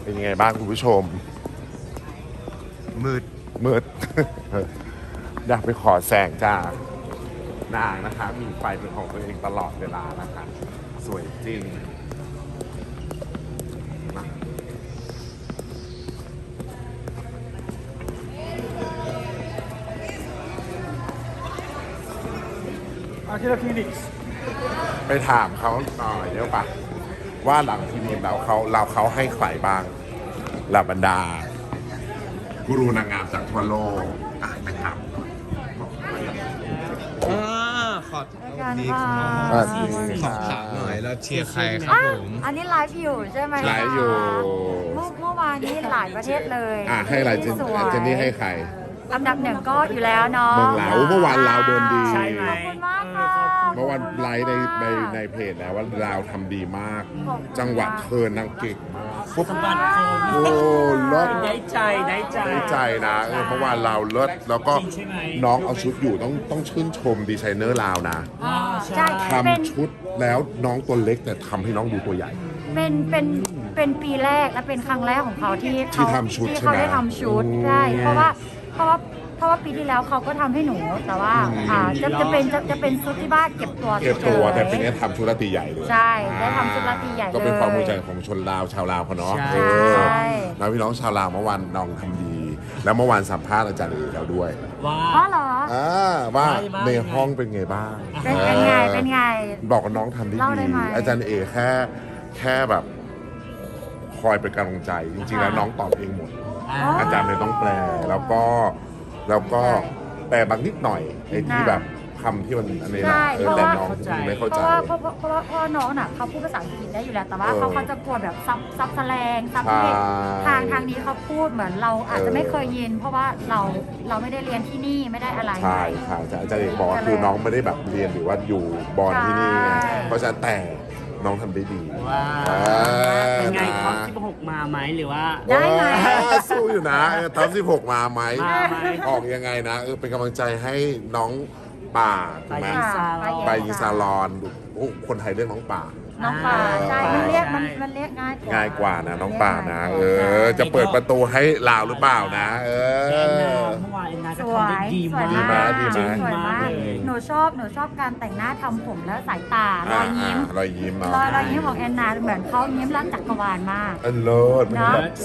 เป็นยังไงบ้างคุณผู้ชม มืด อยากไปขอแสงจากนางนะคะมีไฟเป็นของตัวเองตลอดเวลานะคะสวยจริงนะ อาร์คิเทคนิค ไปถามเขาหน่อยเดี๋ยวปะว่าหลังที่นี้เขาให้ใครบ้างเหล่าบรรดากูรูนางงามจากทั่วโลกไปถาม ขอถามหน่อยแล้วเชียร์ใครครับผม อันนี้ไลฟ์อยู่ใช่ไหม ไลฟ์อยู่ เมื่อวานนี้หลายประเทศเลย ให้อะไรเจนนี่ให้ใคร อันดับหนึ่งก็อยู่แล้วเนาะ เมืองลาวเมื่อวานลาวเดินดี ใช่ไหม ขอบคุณมากค่ะ เมื่อวันไลฟ์ในเพจแล้วว่าลาวทำดีมาก จังหวะเทิร์นนางเก่งมากฟุ๊บ สะบัดโคม โอ้เลิศ ได้ใจได้ใจ ได้ใจนะเมื่อวานลาวเลิศแล้วก็ จริงใช่ไหม น้องเอาชุดอยู่ต้องชื่นชมดีไซเนอร์ลาวนะ ใช่ ทำชุดแล้วน้องตัวเล็กแต่ทำให้น้องดูตัวใหญ่ เป็นปีแรกและเป็นครั้งแรกของเขาที่ ทำชุด ที่ ใช่ไหม เขาได้ทำชุดใช่เพราะว่าปีที่แล้วเขาก็ทำให้หนูแต่ว่าจะเป็นชุดที่บ้านเก็บตัว แต่ปีนี้ทำชุดราตรีใหญ่เลย ใช่ได้ทำชุดราตรีใหญ่เลย ก็เป็นความภูมิใจของชนลาวชาวลาวเขาเนาะ ใช่ นะพี่น้องชาวลาวเมื่อวานน้องทำดี แล้วเมื่อวานสัมภาษณ์อาจารย์เอกแล้วด้วย อ๋อเหรอ ว่าในห้องเป็นไงบ้าง เป็นไง บอกว่าน้องทำได้ เล่าได้ ดี ไหม อาจารย์เอกแค่แบบคอยเป็นกำลังใจ จริงๆแล้วน้องตอบเองหมด อาจารย์เลยต้องแปลแล้วก็แปลบางนิดหน่อยไอ้ที่แบบคำที่มันอันนี้นะแต่น้องไม่เข้าใจ เพราะน้องน่ะเขาพูดภาษาอังกฤษได้อยู่แล้วแต่ว่าเขาจะกลัวแบบซับแสลงซับที่ทางนี้เขาพูดเหมือนเราอาจจะไม่เคยยิน เพราะว่าเราไม่ได้เรียนที่นี่ไม่ได้อะไร ใช่อาจารย์เอกบอกว่าคือน้องไม่ได้แบบเรียนหรือว่าอยู่บอลที่นี่ไงเพราะฉะนั้นแต่น้องทำได้ดี เป็นไงท็อป16มาไหมหรือว่า ได้ไหม สู้อยู่นะท็อป16มาไหมออกยังไงนะเป็นกำลังใจให้น้องป่าถูกไหมไปยิงซาลอนคนไทยเรียกน้องป่า น้องป่าใช่มันเรียกง่ายกว่า นะน้องป่านะจะเปิดประตูให้ลาวหรือเปล่านะเมื่อวานนาก็ทำได้ดีมาก สวยมากหนูชอบการแต่งหน้าทำผมและสายตารอยยิ้มของแอนนาเหมือนเขายิ้มรักจักรวาลมาก เลิศ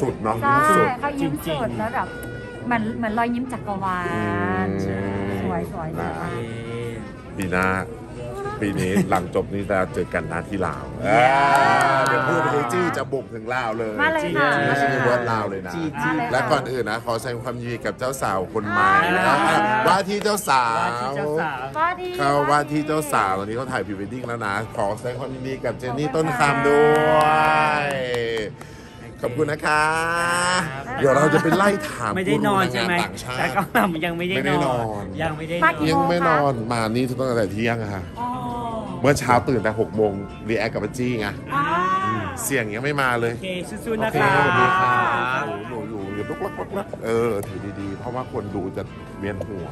สุดน้องยิ้มสุด เขายิ้มสุดแล้วแบบเหมือนรอยยิ้มจักรวาลสวยปีนี้หลังจบนี้จะเจอกันนะที่ลาวเดี๋ยวพูดเฮจี้จะบุกถึงลาวเลยมาเลยค่ะมาชิมเวิร์ดลาวเลยนะและก่อนอื่นนะขอแสดงความยินดีกับเจ้าสาวคนใหม่ว่าที่เจ้าสาวเขาว่าที่เจ้าสาวตอนนี้เขาถ่ายพรีเวดดิ้งแล้วนะขอแสดงความยินดีกับเจนนี่ต้นคำด้วยขอบคุณนะคะเดี๋ยวเราจะไปไล่ถาม ไม่ได้นอนใช่ไหม ต่างชาติ แต่ก็ยังไม่ได้นอนยังไม่นอนมานี่ตั้งแต่เที่ยงค่ะเมื่อเช้าตื่นแต่6 โมงรีแอคกับป้าจี้ไงเสียงยังไม่มาเลย โอเคสู้ๆนะคะ สวัสดีค่ะหนูอยู่ ลุกลักถือดีๆเพราะว่าคนดูจะเวียนหัว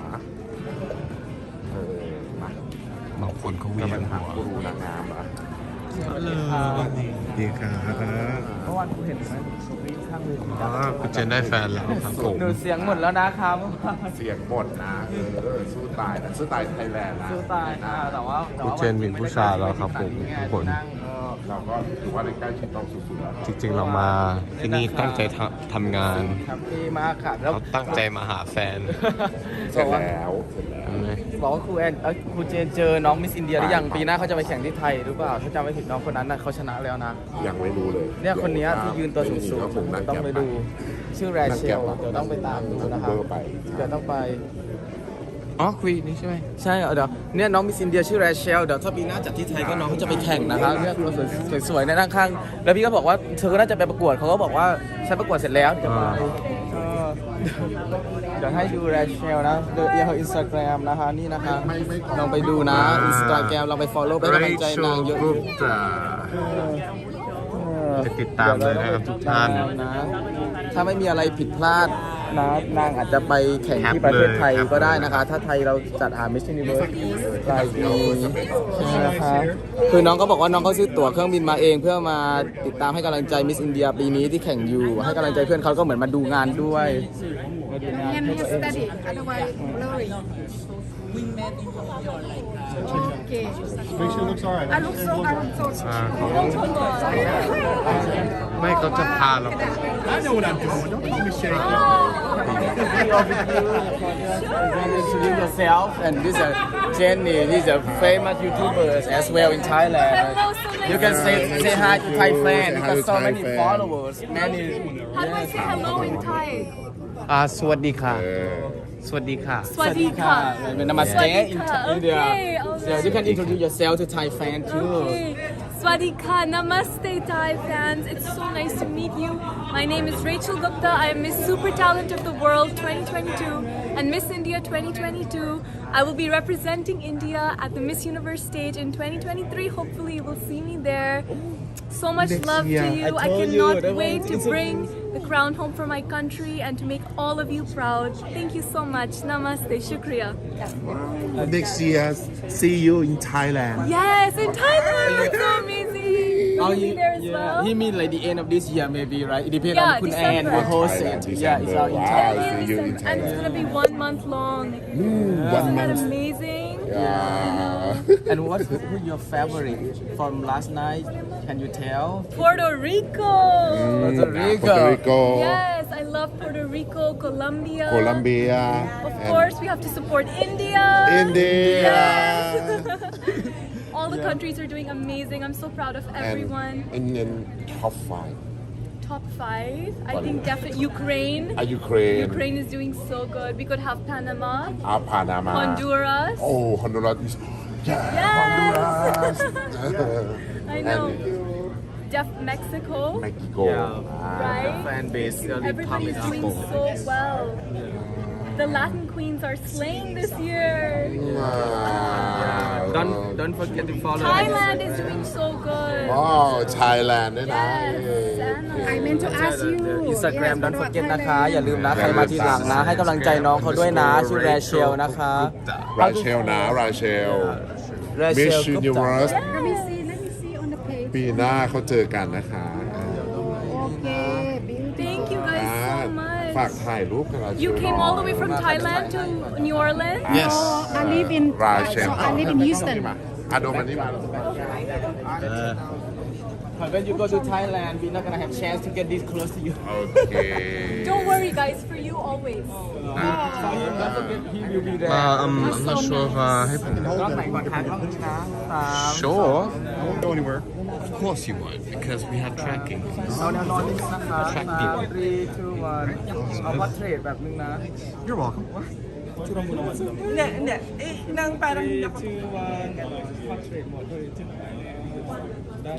มาบางคนเขาเวียนหัวกูรูนางงามเหรอดีครับ เมื่อวานกูเห็นไหมข้างมือ คุณเจนได้แฟนแล้วครับผม ดูเสียงหมดแล้วนะครับ เสียงหมดนะสู้ตายนะสู้ตายไทยแลนด์นะ สู้ตายแต่ว่า คุณเจนมีผู้ชายแล้วครับผมทุกคน เราก็ถือว่าได้ใกล้ชิดน้องสุดๆแล้ว จริงๆเรามาที่นี่ตั้งใจทำงาน ครับดีมากค่ะแล้ว เราตั้งใจมาหาแฟน เสร็จแล้ว บอกว่าครูแอนครูเจนเจอน้องมิสอินเดียหรือยังปีหน้าเขาจะไปแข่งที่ไทยหรือเปล่าถ้าจำไม่ผิดน้องคนนั้นน่ะเขาชนะแล้วนะ ยังไม่รู้เลย เนี่ยคนนี้ที่ยืนตัวสูงๆต้องไปดูชื่อแรเชลเดี๋ยวต้องไปตามดูนะครับเดี๋ยวต้องไปอ๋อคุยนี่ใช่ไหม ใช่เดี๋ยวเนี่ยน้องมิสอินเดียชื่อแรเชลเดี๋ยวถ้าปีหน้าจัดที่ไทยก็น้องเขาจะไปแข่งนะครับเนี่ยตัวสวยๆในด้านข้างแล้วพี่ก็บอกว่าเธอก็น่าจะไปประกวดเขาก็บอกว่าฉันประกวดเสร็จแล้วจะไปเดี๋ยวให้ดูแรเชลนะเดี๋ยวอินสตาแกรมนะคะนี่นะคะลองไปดูนะอินสตาแกรมลองไป follow ไปให้กำลังใจนางเยอะจะติดตามเลยนะครับทุกท่านนะถ้าไม่มีอะไรผิดพลาดนะนางอาจจะไปแข่งที่ประเทศไทยก็ได้นะคะถ้าไทยเราจัดหา Miss Universe ปลายปีใช่ไหมนะคะคือน้องก็บอกว่าน้องเขาซื้อตั๋วเครื่องบินมาเองเพื่อมาติดตามให้กำลังใจ Miss India ปีนี้ที่แข่งอยู่ให้กำลังใจเพื่อนเขาก็เหมือนมาดูงานด้วยมาดูงานให้ตัวเอง Okay. Make sure it looks alright. I look so ไม่เขาจะพาเรา I know what I'm doing. Don't make me shake. Introduce yourself and this is Jenny. These are famous YouTubers as well in Thailand. You can say hi to Thai fans. You got so many followers. Many. How do I say hello in Thai? สวัสดีค่ะสวัสดีค่ะ Swadika. Namaste in India. Okay, So you can introduce yourself to Thai fans too. Okay. Swadika, Namaste Thai fans. It's so nice to meet you. My name is Rachel Gupta. I am Miss Super Talent of the World 2022 and Miss India 2022. I will be representing India at the Miss Universe stage in 2023. Hopefully you will see me there. So much love to you. I cannot wait to bring the crown home for my country and to make all of you proud. Thank you so much. Namaste. Shukriya. Next year, see you in Thailand. Yes, in Thailand. That's so amazing. Will you be there as well? He mean like the end of this year maybe, right? It depends Yeah, on Kun December. Ann will host it. Yeah, it's all in Thailand. And it's gonna be 1 month long. Isn't that amazing? And who's your favorite from last night? Can you tell? Puerto Rico. Puerto Rico. Yes, I love Puerto Rico, Colombia. Colombia. Of course, we have to support India. India. All the countries are doing amazing. I'm so proud of everyone. And then top 5. Top 5, I think definitely Ukraine. Ukraine. Ukraine is doing so good. We could have Panama. Panama. Honduras. Oh, Honduras is. Yes. I know. Mexico. Mexico. Right? Fan base really Everybody's pumping doing up. so well. The Latin queens are slaying this year. Don't forget to follow. Thailand is doing so good. Oh, Thailand ด้วยนะ I meant to ask you. Instagram don't forget นะคะ อย่าลืมนะใครมาทีหลังนะ ให้กำลังใจน้องเขาด้วยนะ ชื่อแรเชลนะคะ ราเชลนะราเชล Miss Universe Let me see on the page. ปีหน้าเขาเจอกันนะคะ Okay, Thank you guys so much. ฝากถ่ายรูปกับราเชล You came all the way from Thailand to New Orleans? Yes. I live in ราเชล I live in Houston. อาโดมันนี่มา When you go to Thailand, we're not gonna have chance to get this close to you. Okay. Don't worry, guys. For you, always. He will be there. I'm not sure if ให้ผม กล้องไหนก่อนคะกล้องนี้นะ Sure. I won't go anywhere. Of course you won't because we have tracking. เอาแนวนอนนิดนะคะ 3, 2, 1เอาพอร์เทรตแบบนึงนะ You're welcome. เนี่ยนั่งไปนั่ง2 1พอร์เทรตหมดเลยได้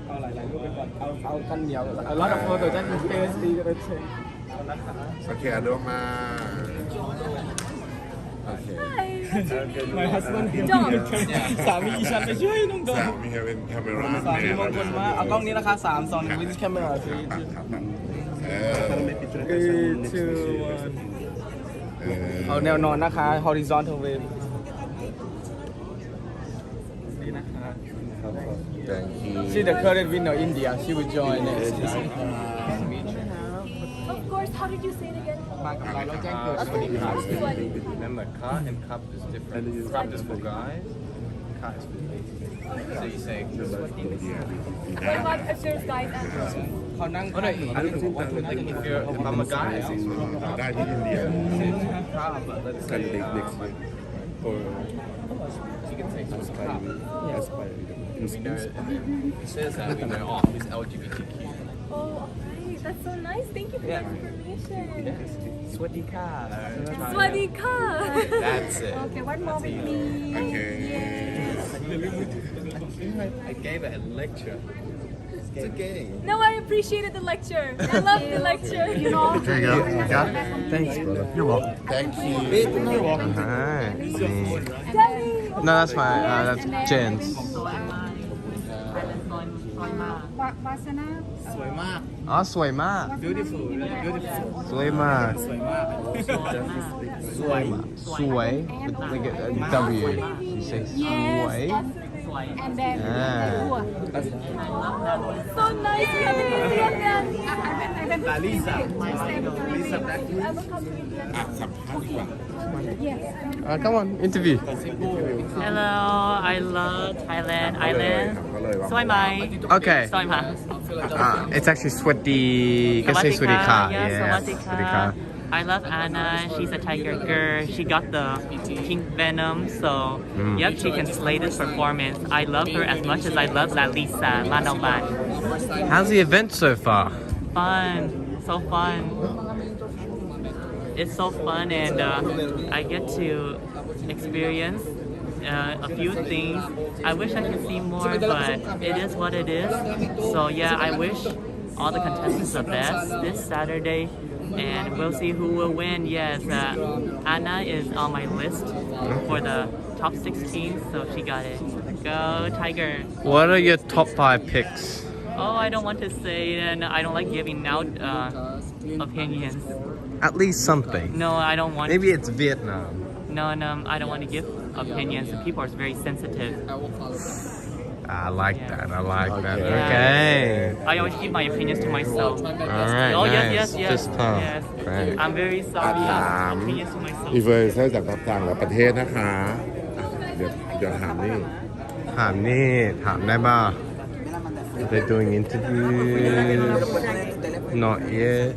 เอาหลายๆรูปไปก่อนเอากันเหนียวเอาล็อตโฟโต้จะมีเฟสดีก็ได้เช็คนะคะ โอเคอาโดมา My husband สามีฉันไปช่วยน้องดอ สามีเป็นแคมเมรา สามีมงคลมากเอากล้องนี้นะคะ3 2 1 with camera 3 2 1เอาแนวนอนนะคะ horizontal wave นี่นะคะ Thank you She the current winner India she will join next Of course, how did you say it again? มากับเราแล้วแจ้งเกิดสวัสดีครับ Remember, car and cup is different. Cup is for guys, car is for ladies. So you say, What about if there's guys and girls? เขานั่ง oh no, if I'm a guy, I also ได้ที่อินเดีย car, but let's say, or you can say it's car. We know, it says that we know, oh, it's LGBTQ. Oh, okay. That's so nice. Thank you for the information. Yes. Swadika. Swadika. That's it. Okay, one more with me. Okay I gave it a lecture. It's okay. No, I appreciated the lecture. I love the lecture. You know There you go. You got it? Thanks brother You're welcome. Thank you. No that's fine that's Jen's วาสนา อ๋อสวยมาก Beautiful, beautiful. สวยมาก สวย สวย like a W you say สวย and then So nice. We have an Indian man. Lisa. Lisa Black. I will come to India. อ่ะสัมภาษณ์ดีกว่า Yes. come on interview Hello, I love Thailand island. Soy Mai. okay Soy Mai. it's actually สวัสดีก็ say สวัสดีค่ะ Yes, yes สวัสดีค่ะ I love Anna. She's a tiger girl. She got the pink venom, so yep, she can slay this performance. I love her as much as I love La Lisa, Manoman. how's the event so far Fun, so fun. It's so fun, and I get to experience a few things. I wish I could see more, but it is what it is. So yeah, I wish all the contestants the best this Saturday, and we'll see who will win. Yes, Anna is on my list for the top 16, so she got it. Go Tiger! what are your top 5 picks Oh, I don't want to say, and I don't like giving out opinions. at least something No, I don't want. maybe it's Vietnam No, I don't want to give opinions. People are very sensitive. I like that I like that Yeah. okay I always keep my opinions to myself. Alright, Oh nice. yes. This time. Yes. Great. I'm very sorry. ถาม Opinions to myself. อีเวอร์เซอร์จากต่างประเทศนะคะอ่ะเดี๋ยวถามนี่ ถามนี่ถามได้ป่ะ They're doing interview not yet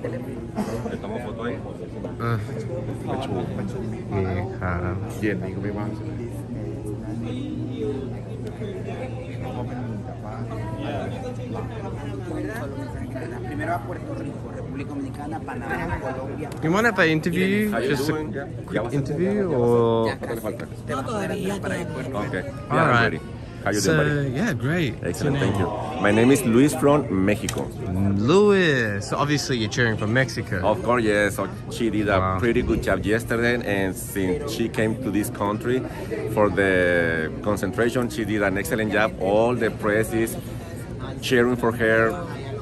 ประชุม นี่ครับ เย็นนี้ก็ไม่ว่างใช่ไหม Primero a Puerto Rico, República Dominicana, Panamá, Colombia. You want to have an interview? Just a quick interview or? Okay. All Yeah, I'm right. ready. How you So, doing, buddy? yeah, great. Excellent, thank you. My name is Luis from Mexico. Luis. So obviously you're cheering for Mexico. Of course, yes. So she did a pretty good job yesterday, and since she came to this country for the concentration, she did an excellent job. All the press is cheering for her.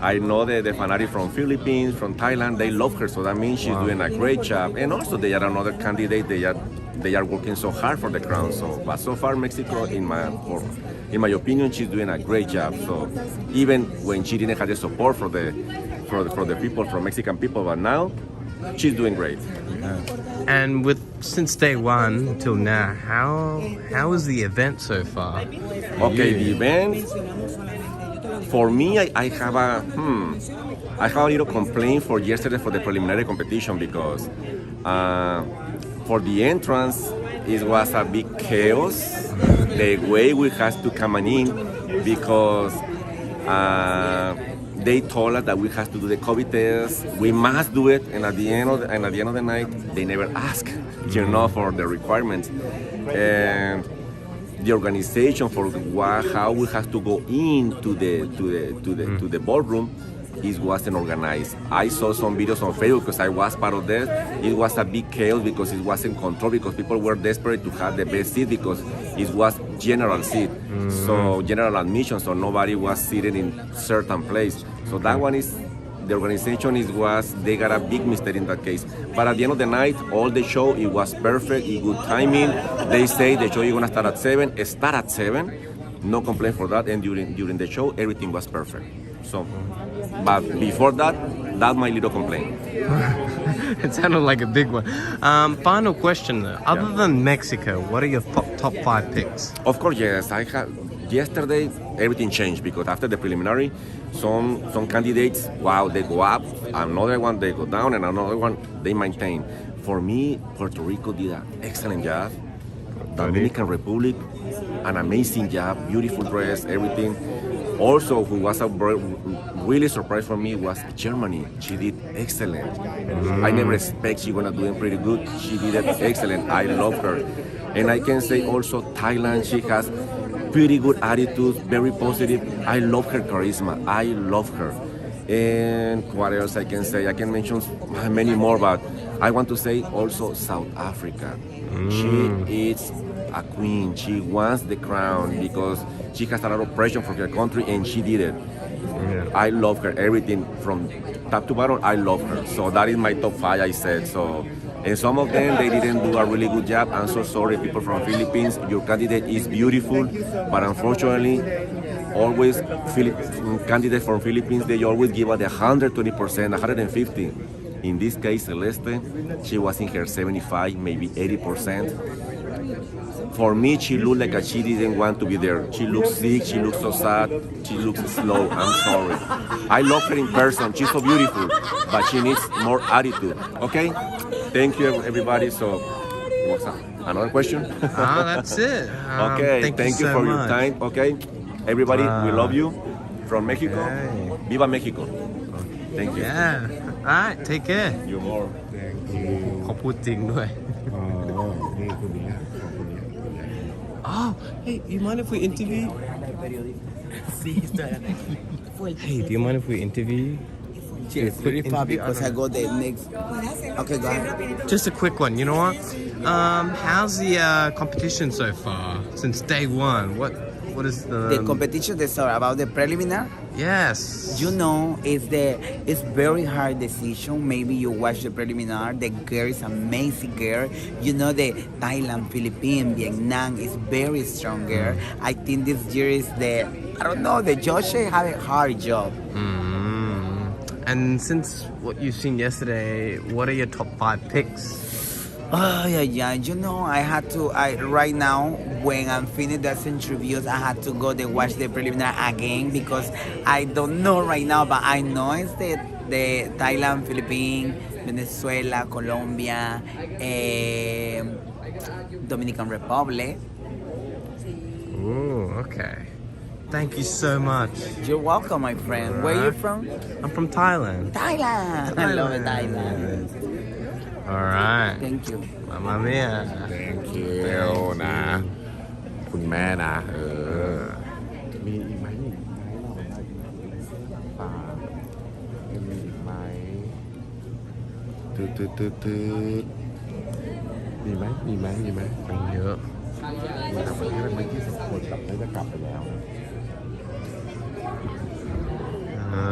I know the fanatic from Philippines, from Thailand, they love her, so that means she's doing a great job. And also they are another candidate, they are working so hard for the crown. So, but so far Mexico, in my opinion, she's doing a great job. So even when she didn't have the support for the people, from Mexican people, but now she's doing great. And since day one till now, how was the event so far? Okay, the event. For me, I have a little complaint for yesterday for the preliminary competition because for the entrance it was a big chaos. The way we had to come in because they told us that we have to do the COVID test. We must do it, and at the end of the night, they never ask, for the requirements. And the organization for how we have to go into the ballroom wasn't organized. I saw some videos on Facebook because I was part of that. It was a big chaos because it wasn't controlled because people were desperate to have the best seat because it was general seat, so general admission, so nobody was seated in certain place. So that one is the organization they got a big mistake in that case. But at the end of the night, all the show, it was perfect, it good timing. They say the show is gonna start at 7, start at 7. No complaint for that, and during the show, everything was perfect. So, but before that, that's my little complaint. It sounded like a big one. Final question. Other than Mexico, what are your top 5 picks? Of course, yes. Yesterday, everything changed because after the preliminary, some candidates, wow, they go up. Another one, they go down, and another one, they maintain. For me, Puerto Rico did an excellent job. Dominican Republic, an amazing job, beautiful dress, everything. Also, who was a really surprise for me was Germany. She did excellent. I never expect she gonna do it pretty good. She did it excellent. I love her. And I can say also Thailand, she has pretty good attitude, very positive. I love her charisma. I love her. And what else I can say? I can mention many more, but I want to say also South Africa. She is a queen. She wants the crown because she has a lot of pressure from her country, and she did it. I love her. Everything from top to bottom, I love her. So that is my top 5, I said. So, and some of them, they didn't do a really good job. I'm so sorry, people from Philippines. Your candidate is beautiful, but unfortunately, always candidates from Philippines, they always give out 120%, 150. In this case, Celeste, she was in her 75, maybe 80%. For me, she looked like she didn't want to be there. She looks sick, she looks so sad, she looks slow. I'm sorry. I love her in person, she's so beautiful, but she needs more attitude. Okay? Thank you, everybody. So, what's up? Another question? That's it. Okay, thank you so for your much. time. Okay? Everybody, we love you. From Mexico, Viva Mexico. Thank you. Yeah. Alright, take care. You more. เขาพูดจริงด้วย Oh, hey, you mind if we interview? Hey, do you mind if we interview? Cheers, very far because I go the next. Okay, go ahead. Just a quick one. You know what? How's the competition so far since day one? What is The competition they saw about the preliminar? Yes. You know, it's very hard decision. Maybe you watch the preliminar. The girl is amazing girl. You know, the Thailand, Philippines, Vietnam is very strong girl. I think this year is the judges have a hard job. And since what you've seen yesterday, what are your top 5 picks? Oh, yeah. You know, right now, when I'm finished those interviews, I had to go to watch the preliminary again because I don't know right now, but I know it's the Thailand, Philippines, Venezuela, Colombia, Dominican Republic. Ooh, okay. Thank you so much. You're welcome, my friend. Where are you from? I'm from Thailand. Thailand. I love it, Thailand. Alright. Thank you. Mamma mia. Thank you นะ คุณแม่นะมีอีกไหมป่ามีอีกไหมมีไหมไปเยอะมีแต่วันนี้เป็น20 คนแบบน่าจะกลับไปแล้วนะ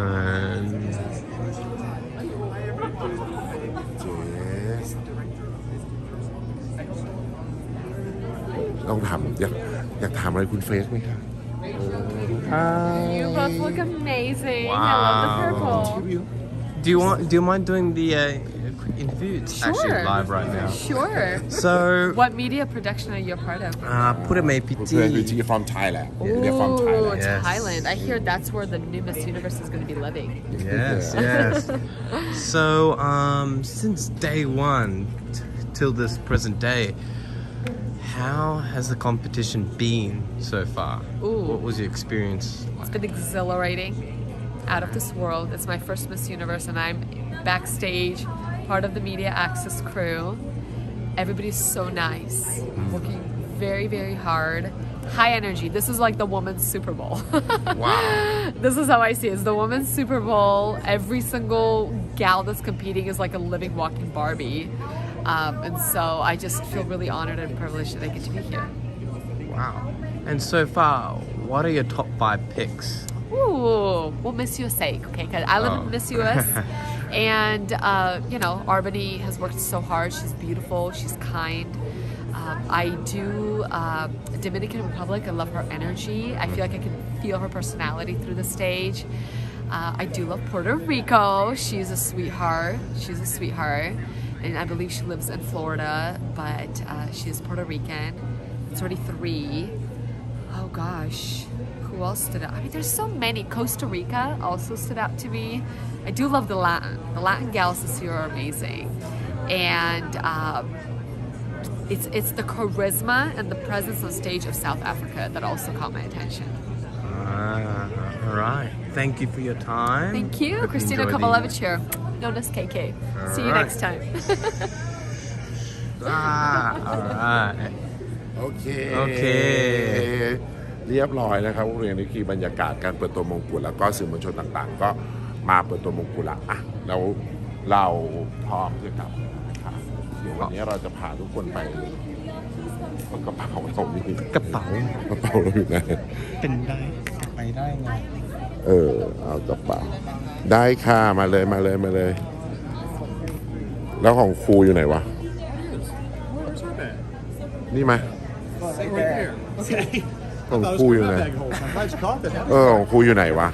ต้องถามอยากถามอะไรคุณเฟสไหมคะ You both look amazing. Wow. I love the purple. Do you mind doing the quick interview? It's actually live right now. Sure. So, what media production are you a part of? Purameepiti. You're from Thailand. Ooh, They're from Thailand. Yes. Thailand. I hear that's where the new Miss Universe is going to be living. Yes. So, since day one till this present day, how has the competition been so far? Ooh. What was your experience like? It's been exhilarating, out of this world. It's my first Miss Universe, and I'm backstage, part of the media access crew. Everybody's so nice, working very, very hard. High energy. This is like the women's Super Bowl. Wow. This is how I see it. It's the women's Super Bowl. Every single gal that's competing is like a living, walking Barbie. And so I just feel really honored and privileged that I get to be here. Wow. And so far, what are your top 5 picks? Ooh, we'll miss your sake, okay? Because I live in Miss US. And, you know, Arbany has worked so hard. She's beautiful. She's kind. I do Dominican Republic. I love her energy. I feel like I can feel her personality through the stage. I do love Puerto Rico. She's a sweetheart. She's a sweetheart. And I believe she lives in Florida, but she's Puerto Rican. It's already 3. Oh gosh. Who else stood out? I mean, there's so many. Costa Rica also stood out to me. I do love the Latin. The Latin gals this year are amazing. And it's the charisma and the presence on stage of South Africa that also caught my attention. All right. Thank you for your time. Thank you. Christina Kovalevich here. Known as KK. See you next time. All right. โอเค เรียบร้อยนะครับเรียนนี่คือบรรยากาศการเปิดตัวมงกุฎแล้วก็สื่อมวลชนต่างๆ ก็มาเปิดตัวมงกุฎละอ่ะแล้วเราพร้อมที่จะกลับค่ะเดี๋ยววันนี้เราจะพาทุกคนไปกระเป๋าเรามีกระเป๋าเราอยู่ไหน เป็นได้ไปได้ไง เอากระเป๋าได้ค่ะมาเลย แล้วของครูอยู่ไหนวะนี่ไหมของครูอยู่ไหนของครูอยู่ไหนวะ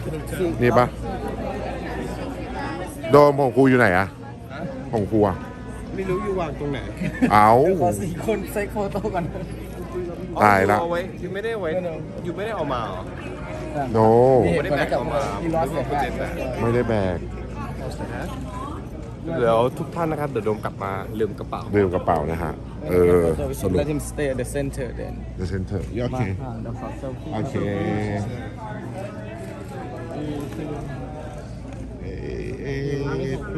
นี่ปะโดมของครูอยู่ไหนอะของครูอะไม่รู้อยู่วางตรงไหน เอาขอ4 คนเซ็กโฟโต้กัน ตายละ อยู่ไม่ได้เอามาเหรอ โน ไม่ได้แบกเอามา ไม่ได้แบก เดี๋ยวทุกท่านนะครับเดี๋ยวโดมกลับมาลืมกระเป๋านะฮะสรุป Let him stay at the center then the center โอเคโอเค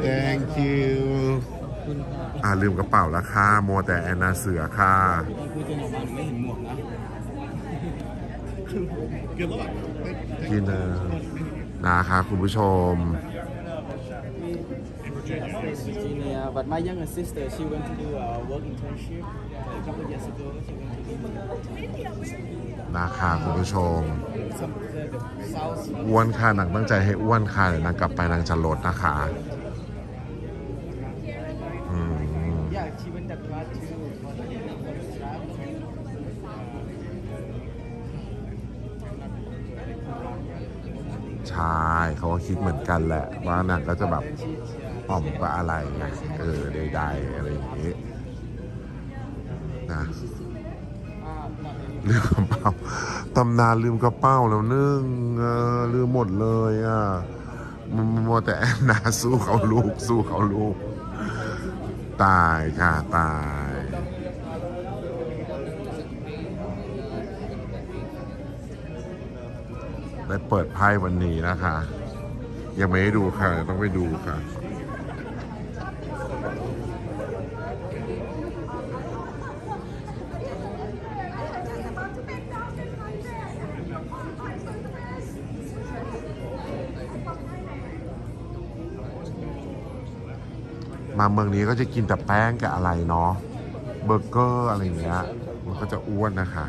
thank you ลืมกระเป๋าแล้วค่ะมัวแต่แอนนาเสือค่ะกินนะคะคุณผู้ชมVirginia, but my younger sister, she went to do a work internship a couple of years ago. She went to India. นะคะคุณผู้ชมอ้วนค่ะนางตั้งใจให้อ้วนค่ะเดี๋ยวนางกลับไปนางจะลดนะคะ Yeah, she went that far too. ใช่เขาก็คิดเหมือนกันแหละว่านางก็จะแบบผอมกว่าอะไรไงใดๆอะไรอย่างนี้นะลืมกระเป๋าตำนานลืมกระเป๋าแล้วนึ่งลืมหมดเลยมัวแต่แอนนาสู้เขาลูกตายค่ะตายได้เปิดไพ่วันนี้นะคะยังไม่ได้ดูค่ะต้องไปดูค่ะมาเมืองนี้ก็จะกินแต่แป้งกับอะไรเนาะเบอร์เกอร์อะไรอย่างเงี้ยมันก็จะอ้วนนะคะ